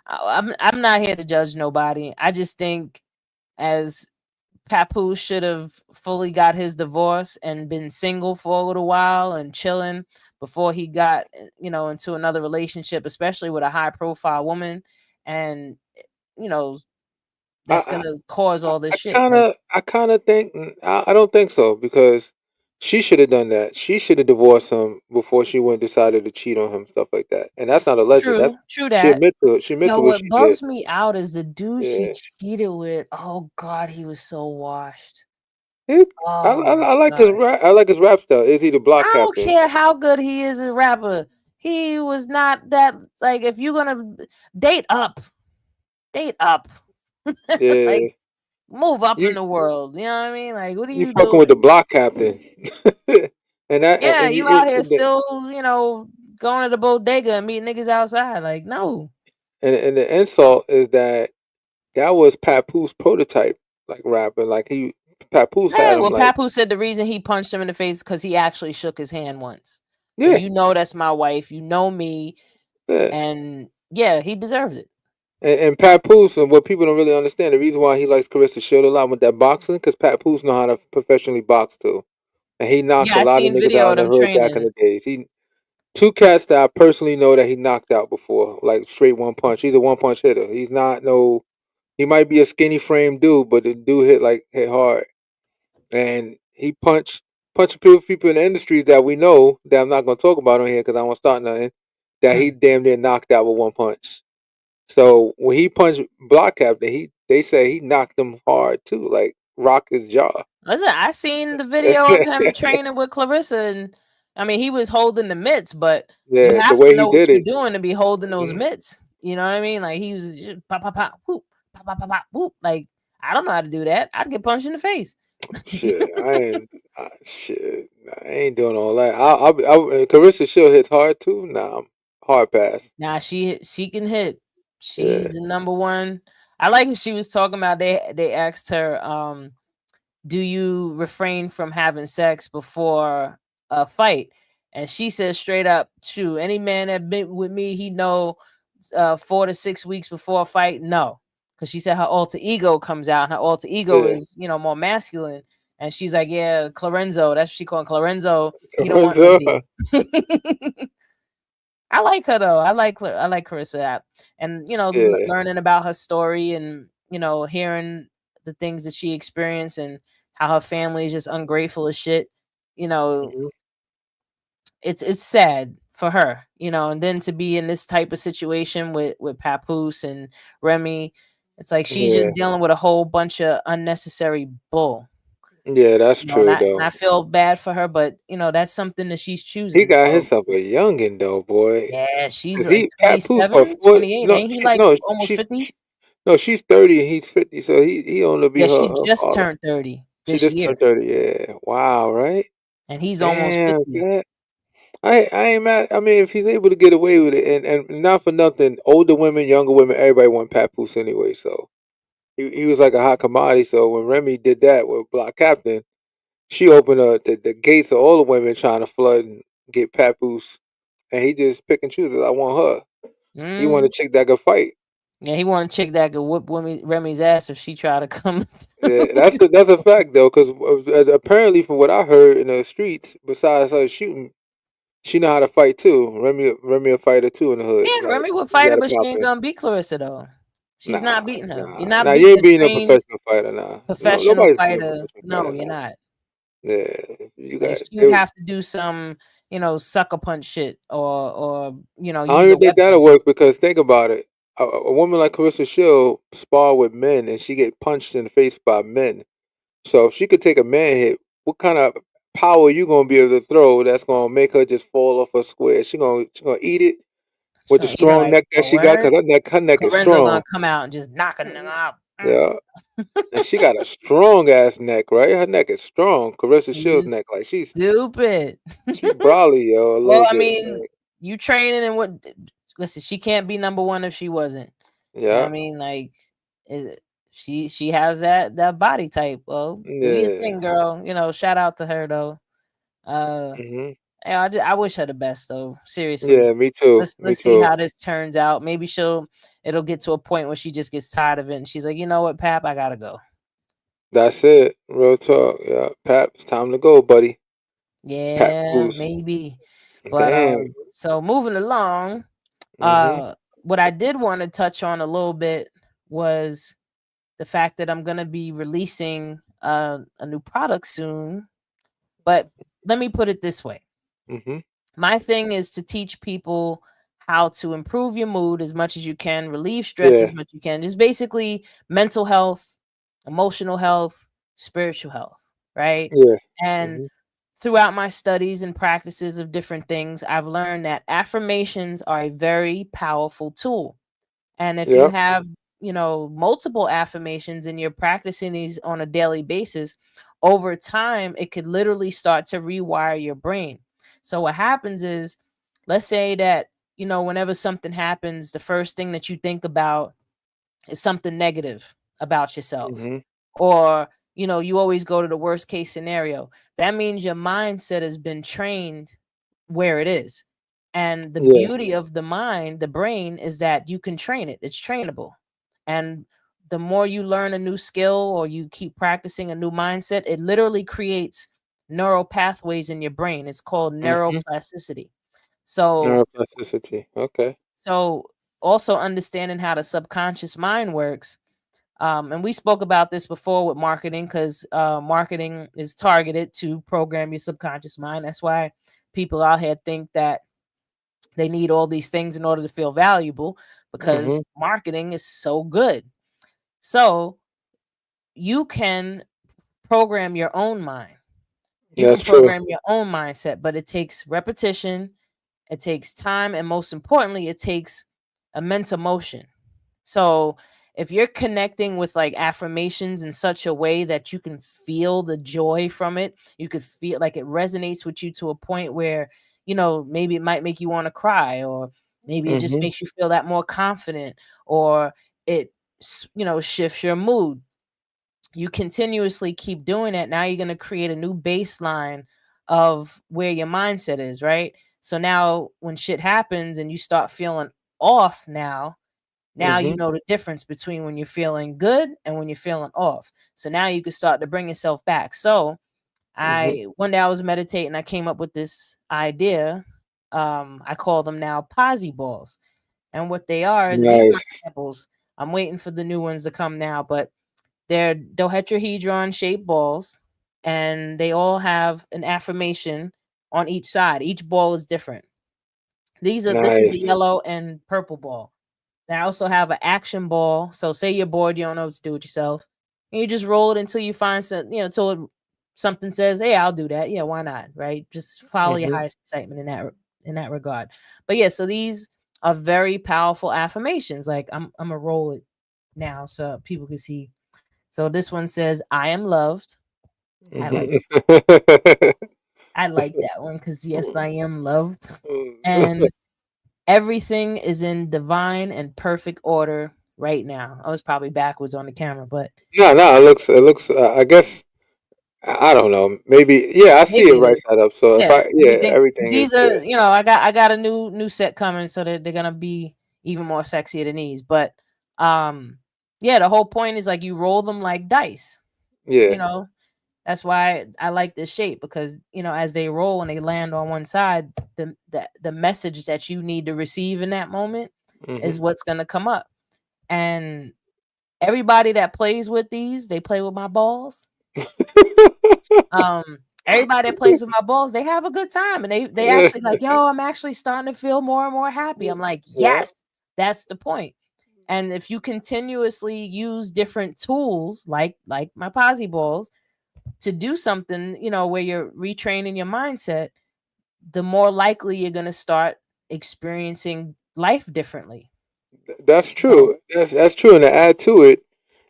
I'm not here to judge nobody. I just think as Papoose should have fully got his divorce and been single for a little while and chilling before he got, you know, into another relationship, especially with a high profile woman, and you know that's I gonna cause I all this I shit. Like, kind of think I don't think so because she should have done that. She should have divorced him before she went and decided to cheat on him, stuff like that. And that's not alleged. true, That's true that. she admit Yo, to what what she did. bugs me out is the dude she Yeah. cheated with. Oh God, he was so washed. It, Oh my I like his God. rap. I like his rap style. Is he the I block don't captain? care how good he is a rapper. he was not that, like, if you're gonna date up, Yeah, like, move up in you the world. You know what I mean? Like, what are you you fucking doing? with the block captain, and that Yeah, and you you out here still, going to the bodega and meet niggas outside. Like, no. and the insult is that was Papoose prototype, like rapper. Like Papoose Yeah, had him well, like, Papu said the reason he punched him in the face because he actually shook his hand once. So yeah, that's my wife. You know me, yeah. and yeah, he deserves it. And Papoose, and what people don't really understand, the reason why he likes Carissa Shield a lot with that boxing, because Papoose know how to professionally box too, and he knocked Yeah, a I lot of seen niggas video out of in the them hood back in training. the days. He two cats that I personally know that he knocked out before, like straight one punch. He's a one punch hitter. He's not no. He might be a skinny frame dude, but the dude hit hard, and he punch people in the industries that we know that I'm not gonna talk about on here because I don't want to start nothing. That he damn near knocked out with one punch. So when he punched Block Captain, they say he knocked him hard too, like rock his jaw. Listen, I seen the video of him training with Clarissa, and I mean, he was holding the mitts, but you Yeah, the have to way he know what did you're it. doing to be holding those Mhm. mitts. You know what I mean? Like, he was just pop, pop, pop, whoop, pop, pop, pop, pop, whoop. Like, I don't know how to do that. I'd get punched in the face. Shit, I ain't doing all that. Carissa Shield hits hard too. Nah, I'm hard pass. Nah, she can hit. Yeah. She's the number one. I like what she was talking about. They asked her, do you refrain from having sex before a fight? And she says straight up, true. Any man that been with me, he know 4 to 6 weeks before a fight, no. Because she said her alter ego comes out, and her alter ego Yeah. is, more masculine. And she's like, yeah, Clarenzo, that's what she called Clarenzo. He don't want no Lorenzo. D. I like her though. I like Carissa, and Yeah. learning about her story, and hearing the things that she experienced, and how her family is just ungrateful as shit. You know, Mhm. it's sad for her. And then to be in this type of situation with Papoose and Remy, it's like she's Yeah. just dealing with a whole bunch of unnecessary bull. Yeah, that's true And though. I feel bad for her, but that's something that she's He choosing. got So himself a youngin though, boy. yeah, she's Cause like Papoose what 27, foot? 28. No, Ain't he like almost 50? no, she's 30 and he's 50, so he only be Yeah, she her just father. turned 30 She this just year, turned 30. Yeah. Wow. Right. and he's almost Damn. 50. Yeah. I ain't mad. I mean, if he's able to get away with it, and not for nothing, older women, younger women, everybody want Papoose anyway. So he was like a hot commodity. So when Remy did that with Block Captain, she opened up the gates of all the women trying to flood and get Papoose, and he just pick and chooses. I want her. He want a Mm. chick that could fight. Yeah, he want a chick that could whoop Remy's ass if she try to come. Yeah, that's a fact though, because apparently, from what I heard in the streets, besides her shooting, she know how to fight too. Remy a fighter too in the hood. Yeah, Like Remy would he fight got her, it but she ain't popping. gonna beat Clarissa though. She's not beating her. You're not You beating ain't a being a trained professional fighter, nah. No, professional nobody's being a fighter. professional No, fighter, you're nah. not. Yeah, you Like, got she would it. have to do some, sucker punch shit, or I don't use a even think weapon. that'll work because think about it. A woman like Carissa Shield spar with men and she get punched in the face by men. So if she could take a man hit, what kind of power you gonna be able to throw that's gonna make her just fall off her square? She gonna eat it She's with the gonna eat her strong like neck that a she got because word. her neck is Lorenzo gonna strong. come out and just knock a nigga out. Yeah, and she got a strong ass neck, right? Her neck is strong. Carissa Shield's You neck, like stupid. she brawly, yo, a Well, little I bit. mean, Like, you training and what? Listen, she can't be number one if she wasn't. You know what yeah, I mean? Like, she has that body type. Well, do your yeah, thing, girl. Shout out to her though. Uh, hmm yeah, I wish her the best though. Seriously. yeah. Me too. Me Let's see too. how this turns out. Maybe it'll get to a point where she just gets tired of it and she's like, you know what, Pap, I gotta go. That's it. Real talk. Yeah, Pap, it's time to go, buddy. Pat Yeah, Bruce. maybe. But Damn. so moving along, hmm what I did want to touch on a little bit was the fact that I'm gonna be releasing a new product soon. But let me put it this way. hmm My thing is to teach people how to improve your mood as much as you can, relieve stress Yeah. as much as you can. Just basically mental health, emotional health, spiritual health, right? Yeah. And hmm throughout my studies and practices of different things, I've learned that affirmations are a very powerful tool. And if you Yep. have, multiple affirmations and you're practicing these on a daily basis, over time, it could literally start to rewire your brain. So what happens is, let's say that, whenever something happens, the first thing that you think about is something negative about yourself. Hmm. Or, you always go to the worst case scenario. That means your mindset has been trained where it is. And the Yeah. beauty of the mind, the brain, is that you can train it. It's trainable. And the more you learn a new skill or you keep practicing a new mindset, it literally creates neural pathways in your brain. It's called Hmm. neuroplasticity. So, Neuroplasticity. Okay. so also understanding how the subconscious mind works. And we spoke about this before with marketing, because marketing is targeted to program your subconscious mind. That's why people out here think that they need all these things in order to feel valuable, because Hmm. marketing is so good. So you can program your own mind. You can That's true. program your own mindset, but it takes repetition, it takes time, and most importantly, it takes immense emotion. So if you're connecting with like affirmations in such a way that you can feel the joy from it, you could feel like it resonates with you to a point where, maybe it might make you want to cry, or maybe it just Hmm. makes you feel that more confident, or it, shifts your mood. You continuously keep doing it. Now you're going to create a new baseline of where your mindset is, right? So now when shit happens and you start feeling off, now you Hmm. know the difference between when you're feeling good and when you're feeling off. So now you can start to bring yourself back. So Hmm. I one day I was meditating, I came up with this idea. I call them now posy balls. And what they are is, and these are my Nice. samples. I'm waiting for the new ones to come now, but they're dodecahedron shaped balls, and they all have an affirmation on each side. Each ball is different. This is the Nice. yellow and purple ball. They also have an action ball. So say you're bored, you don't know what to do with yourself, and you just roll it until you find some, until something says, "Hey, I'll do that." Yeah, why not? Right? Just follow your Hmm. highest excitement in that regard. But yeah, so these are very powerful affirmations. Like I'm gonna roll it now so people can see. So this one says, "I am loved." I like Hmm. I like that one because yes, I am loved, and everything is in divine and perfect order right now. I was probably backwards on the camera, but No, no, it looks. I guess I don't know. Maybe, yeah, I see maybe it it right is. side up. So if Yeah. I, What do yeah, you think? everything is These are, good. I got a new set coming, so that they're gonna be even more sexier than these. But um, yeah, the whole point is like you roll them like dice. You Yeah. know, that's why I like this shape, because as they roll and they land on one side, the message that you need to receive in that moment Hmm. is what's gonna come up. And everybody that plays with these, they play with my balls. Everybody that plays with my balls, they have a good time, and they actually like, yo, I'm actually starting to feel more and more happy. I'm like, Yeah. yes, that's the point. And if you continuously use different tools like my posse balls to do something, where you're retraining your mindset, the more likely you're going to start experiencing life differently. That's So, true. That's true. And to add to it,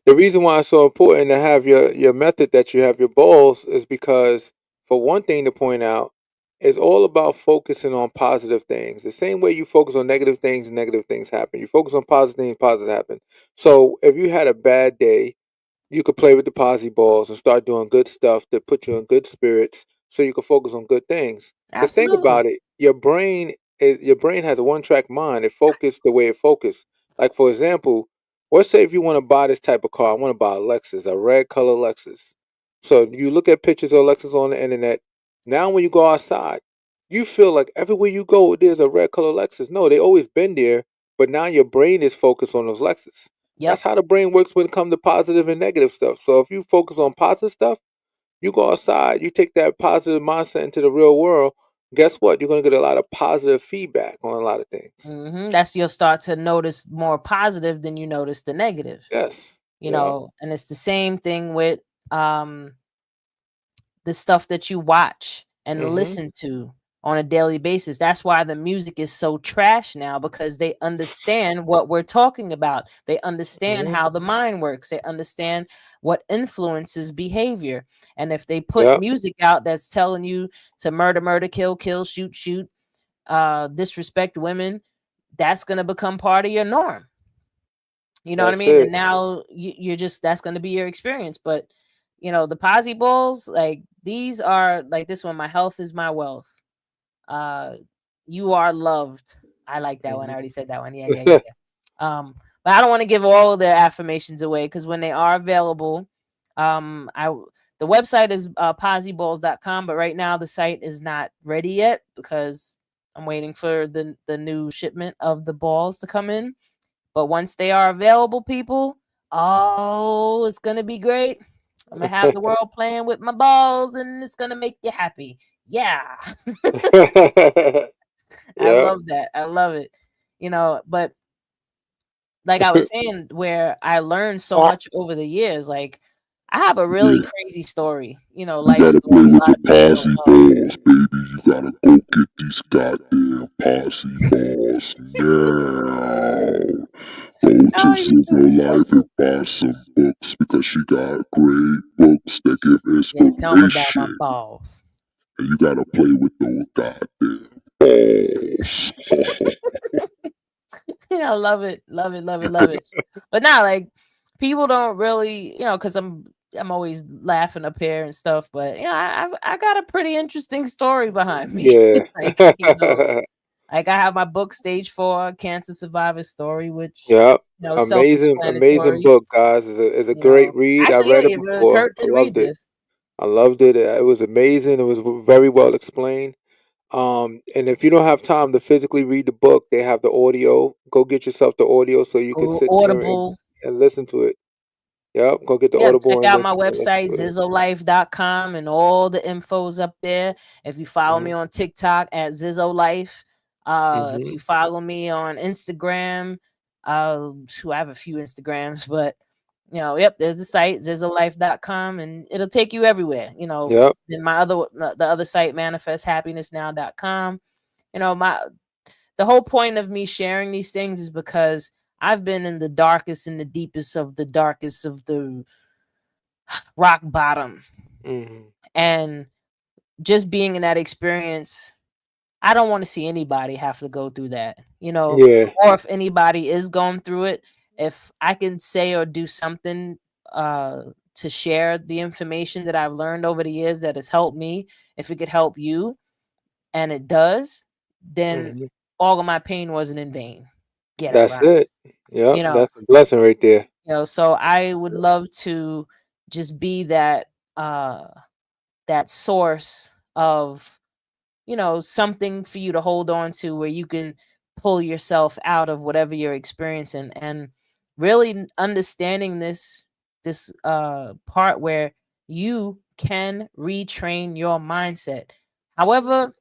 the reason why it's so important to have your method that you have your balls is because, for one thing to point out, it's all about focusing on positive things. The same way you focus on negative things happen. You focus on positive happen. So if you had a bad day, you could play with the posse balls and start doing good stuff to put you in good spirits so you can focus on good things. Because think absolutely. about it, your brain has a one-track mind. It focuses the way it focuses. Like, for example, let's say if you want to buy this type of car, I want to buy a Lexus, a red color Lexus. So you look at pictures of Lexus on the internet. Now when you go outside, you feel like everywhere you go there's a red color Lexus. No, they always been there, but now your brain is focused on those Lexus. That's Yep. how the brain works when it comes to positive and negative stuff. So if you focus on positive stuff, you go outside, you take that positive mindset into the real world. Guess what? You're going to get a lot of positive feedback on a lot of things. That's, you'll start to notice more positive than you notice the negative. Yes. Yeah. And it's the same thing with um the stuff that you watch. and Mm-hmm. listen to on a daily basis. That's why the music is so trash now, because they understand what we're talking about. They understand Mm-hmm. how the mind works. They understand what influences behavior. And if they put Yep. music out that's telling you to murder, murder, kill, kill, shoot, shoot, disrespect women, that's going to become part of your norm. You know what I That's mean? And it. now you're just, that's going to be your experience. But the Posy Balls, like, these are like this one. My health is my wealth. Uh, you are loved. I like that one. I Mm-hmm. already said that one. Yeah. But I don't want to give all of their affirmations away, because when they are available, I the website is posyballs.com, but right now the site is not ready yet because I'm waiting for the new shipment of the balls to come in. But once they are available, people, oh, it's gonna be great. I'm gonna have the world playing with my balls, and it's gonna make you happy. Yeah. I Yep. love that. I love it. But like I was saying, where I learned so much over the years, like I have a really Yeah, crazy story, you life gotta play story. A with lot the of people don't posse know. balls, baby. You gotta go get these goddamn posse balls now. Go to Oh, you Zero Life and buy some books because she got great books that give yeah, tell them about my inspiration. balls. And you gotta play with those goddamn balls. I love it, love it, love it, love it. But now, like, people don't really, because I'm always laughing up here and stuff. But I got a pretty interesting story behind me. Yeah. Like, like I have my book, Stage 4 Cancer Survivor Story, which Yep. Amazing self-explanatory. book, guys. Is a great read. I Actually, yeah, read it before. Kurt I did read loved it. this. I loved it. It was amazing. It was very well explained. And if you don't have time to physically read the book, they have the audio. Go get yourself the audio so you can Go sit there Audible. and listen to it. Yep. Go get the Yeah, Audible check and out my listen website, to it. zizzolife.com, and all the info's up there. If you follow me Mm-hmm. on TikTok at Zizzolife, if Mm-hmm. you follow me on Instagram, I have a few Instagrams, but yep, there's the site, zizzolife.com, and it'll take you everywhere. Yep. Then the other site, manifesthappinessnow.com. The whole point of me sharing these things is because I've been in the darkest and the deepest of the darkest of the rock bottom. Mm-hmm. And just being in that experience, I don't want to see anybody have to go through that, Yeah. or if anybody is going through it, if I can say or do something to share the information that I've learned over the years that has helped me, if it could help you, and it does, then Mm-hmm. all of my pain wasn't in vain. Yeah, that That's rhyme. it. Yep. You know, That's a blessing right there. so I would love to just be uh that source of something for you to hold on to, where you can pull yourself out of whatever you're experiencing, and really understanding this part where you can retrain your mindset. However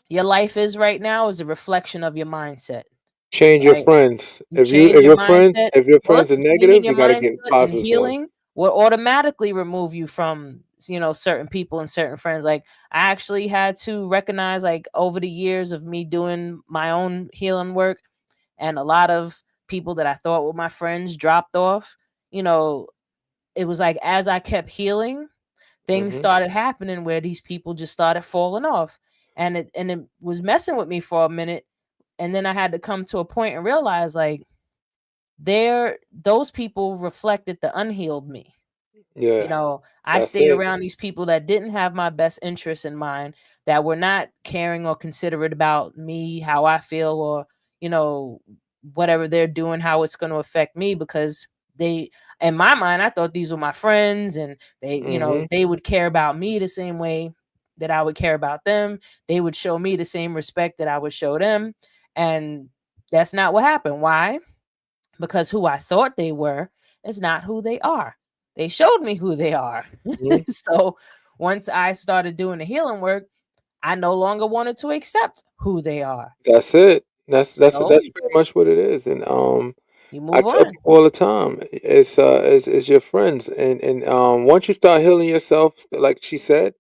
your life is right now is a reflection of your mindset, Change your right? friends. You change your mindset. If your Well, friends are listen, changing negative, your you gotta get mindset and positive ones. healing will automatically remove you from certain people and certain friends. Like, I actually had to recognize, like, over the years of me doing my own healing work, and a lot of people that I thought were my friends dropped off. It was like, as I kept healing, things Mm-hmm. started happening where these people just started falling off, and it was messing with me for a minute. And then I had to come to a point and realize, like, those people reflected the unhealed me. Yeah. I That's stayed it. around these people that didn't have my best interests in mind, that were not caring or considerate about me, how I feel, or you know whatever they're doing, how it's going to affect me, because they in my mind, I thought these were my friends, and Mm-hmm. they would care about me the same way that I would care about them. They would show me the same respect that I would show them. And that's not what happened. Why? Because who I thought they were is not who they are. They showed me who they are. Mm-hmm. So once I started doing the healing work, I no longer wanted to accept who they are. That's it. So That's pretty much what it is. And you I move tell on. people all the time, it's your friends, and once you start healing yourself, like she said,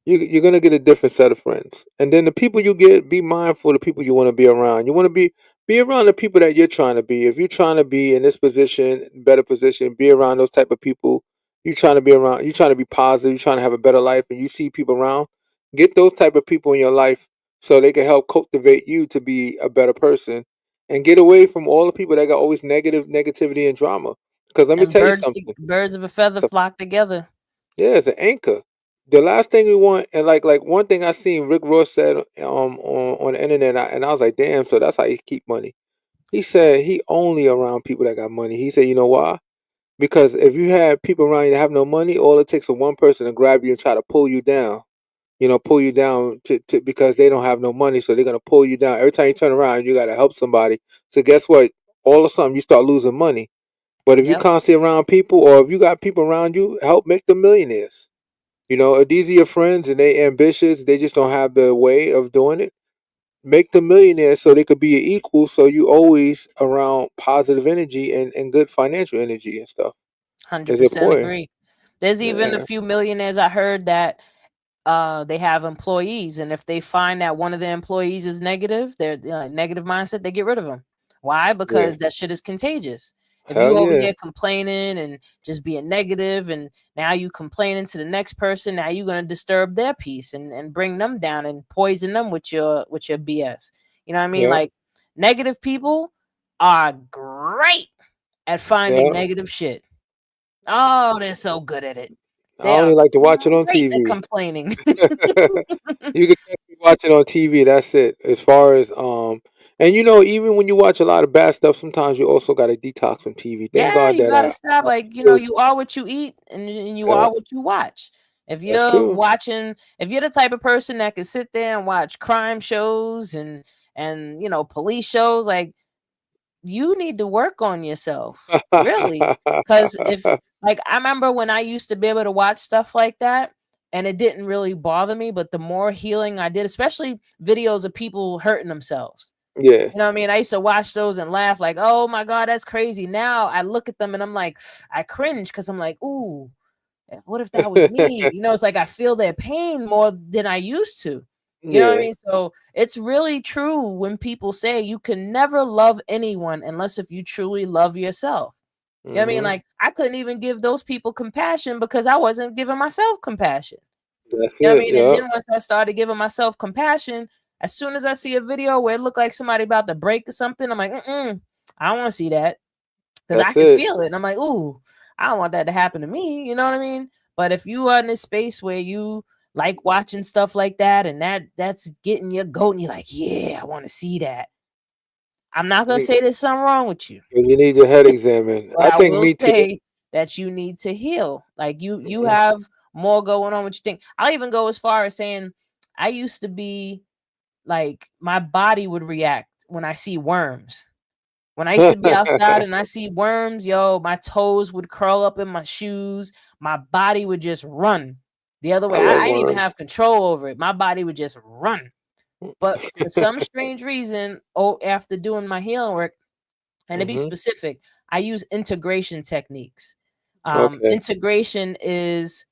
you're gonna get a different set of friends. And then the people you get, be mindful of the people you want to be around. You want to be around the people that you're trying to be. If you're trying to be in this position, better position, be around those type of people. You're trying to be around. You're trying to be positive. You're trying to have a better life, and you see people around. Get those type of people in your life so they can help cultivate you to be a better person, and get away from all the people that got always negativity and drama. Because let me And tell you something. birds of a feather So flock together. yeah, it's an anchor. The last thing we want, and like one thing I seen Rick Ross said on the internet, and I was like, damn, so that's how you keep money. He said he only around people that got money. He said, you know why? Because if you have people around you that have no money, all it takes is one person to grab you and try to pull you down. Pull you down to because they don't have no money, so they're gonna pull you down. Every time you turn around, you gotta help somebody. So guess what? All of a sudden, you start losing money. But if you Yep. constantly around people, or if you got people around you, help make them millionaires. If these are your friends and they ambitious, they just don't have the way of doing it. Make them millionaires so they could be your equal. So you always around positive energy and good financial energy and stuff. Is 100% important. agree. There's even a Yeah. few millionaires I heard that they have employees, and if they find that one of their employees is negative, they're negative mindset, they get rid of them. Why? Yeah. Because that shit is contagious. If Hell you over yeah. here complaining and just being negative, and now you complaining to the next person, now you're gonna disturb their peace and bring them down and poison them with your BS. You know what I mean? Yeah. Like, negative people are great at finding Yeah. negative shit. Oh, they're so good at it. I They only are like to watch it on great at TV. complaining. You can catch me watching on TV. That's it. As far as and even when you watch a lot of bad stuff, sometimes you also got to detox from TV. Thank Yeah, God you that gotta stop. I Like, still, you are what you eat, and you yeah, are what you watch. If that's you're true. watching, if you're the type of person that can sit there and watch crime shows and police shows, like, you need to work on yourself, really. Because if, like, I remember when I used to be able to watch stuff like that, and it didn't really bother me, but the more healing I did, especially videos of people hurting themselves. Yeah, You know what I mean? I used to watch those and laugh like, "Oh my god, that's crazy." Now I look at them and I'm like, I cringe because I'm like, "Ooh, what if that was me?" It's like I feel their pain more than I used to. You know what I yeah. mean? So it's really true when people say you can never love anyone unless if you truly love yourself. You know what I mean? Hmm. Like, I couldn't even give those people compassion because I wasn't giving myself compassion. That's You know what I it. mean? And Yeah, then once I started giving myself compassion, as soon as I see a video where it looked like somebody about to break or something, I'm like, I don't want to see that, because I that's can it. feel it. And I'm like, ooh, I don't want that to happen to me. You know what I mean? But if you are in this space where you like watching stuff like that, and that's getting your goat, and you're like, yeah, I want to see that. I'm not gonna You say there's something wrong with you, you need your head examined. but I I think will me too. say that you need to heal. Like, you Hmm. have more going on what you think. I'll even go as far as saying I used to be like, my body would react when I see worms. When I used to be outside and I see worms, yo, my toes would curl up in my shoes. My body would just run the other way. I I love didn't even worms. have control over it. My body would just run. But for some strange reason, after doing my healing work, and to be Hmm. specific, I use integration techniques. Okay. Integration is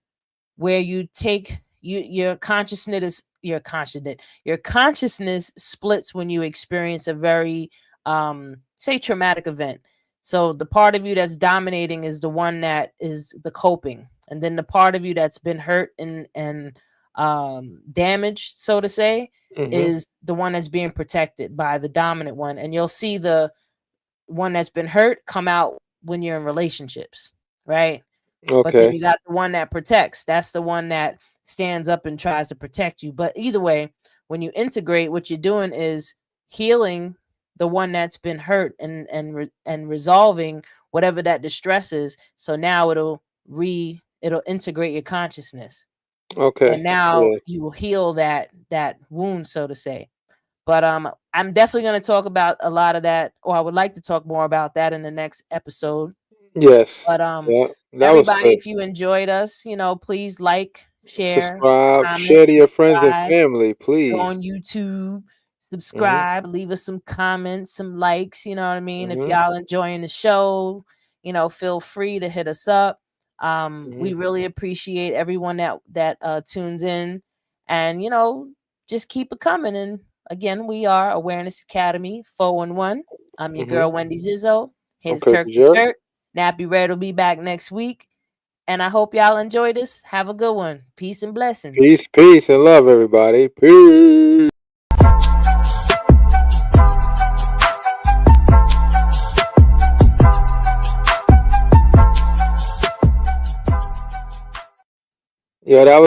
where you take your consciousness splits when you experience a very say traumatic event. So the part of you that's dominating is the one that is the coping, and then the part of you that's been hurt and damaged, so to say, Hmm. is the one that's being protected by the dominant one. And you'll see the one that's been hurt come out when you're in relationships, right? But then Okay. you got the one that protects. That's the one that stands up and tries to protect you. But either way, when you integrate, what you're doing is healing the one that's been hurt and resolving whatever that distress is. So now it'll integrate your consciousness, and Okay. now Yeah. you will heal that wound, so to say. But I'm definitely going to talk about a lot of that, or I would like to talk more about that in the next episode. Yes. But Yeah. That was everybody, good. if you enjoyed us, please like, share, Subscribe. Share comment, to your friends and subscribe, family, go please. on YouTube, Hmm. subscribe, leave us some comments, some likes, you know what I mean? If Hmm. y'all enjoying the show, feel free to hit us up. We Hmm. really appreciate everyone that tunes in. and just keep it coming. And again, we are Awareness Academy 411. I'm your girl Wendy Zizzo. Here's Okay, Kirk the Jerk. Jerk. Nappy Red will be back next week. And I hope y'all enjoy this. Have a good one. Peace and blessings. Peace, peace, and love, everybody. Peace. Yeah, that was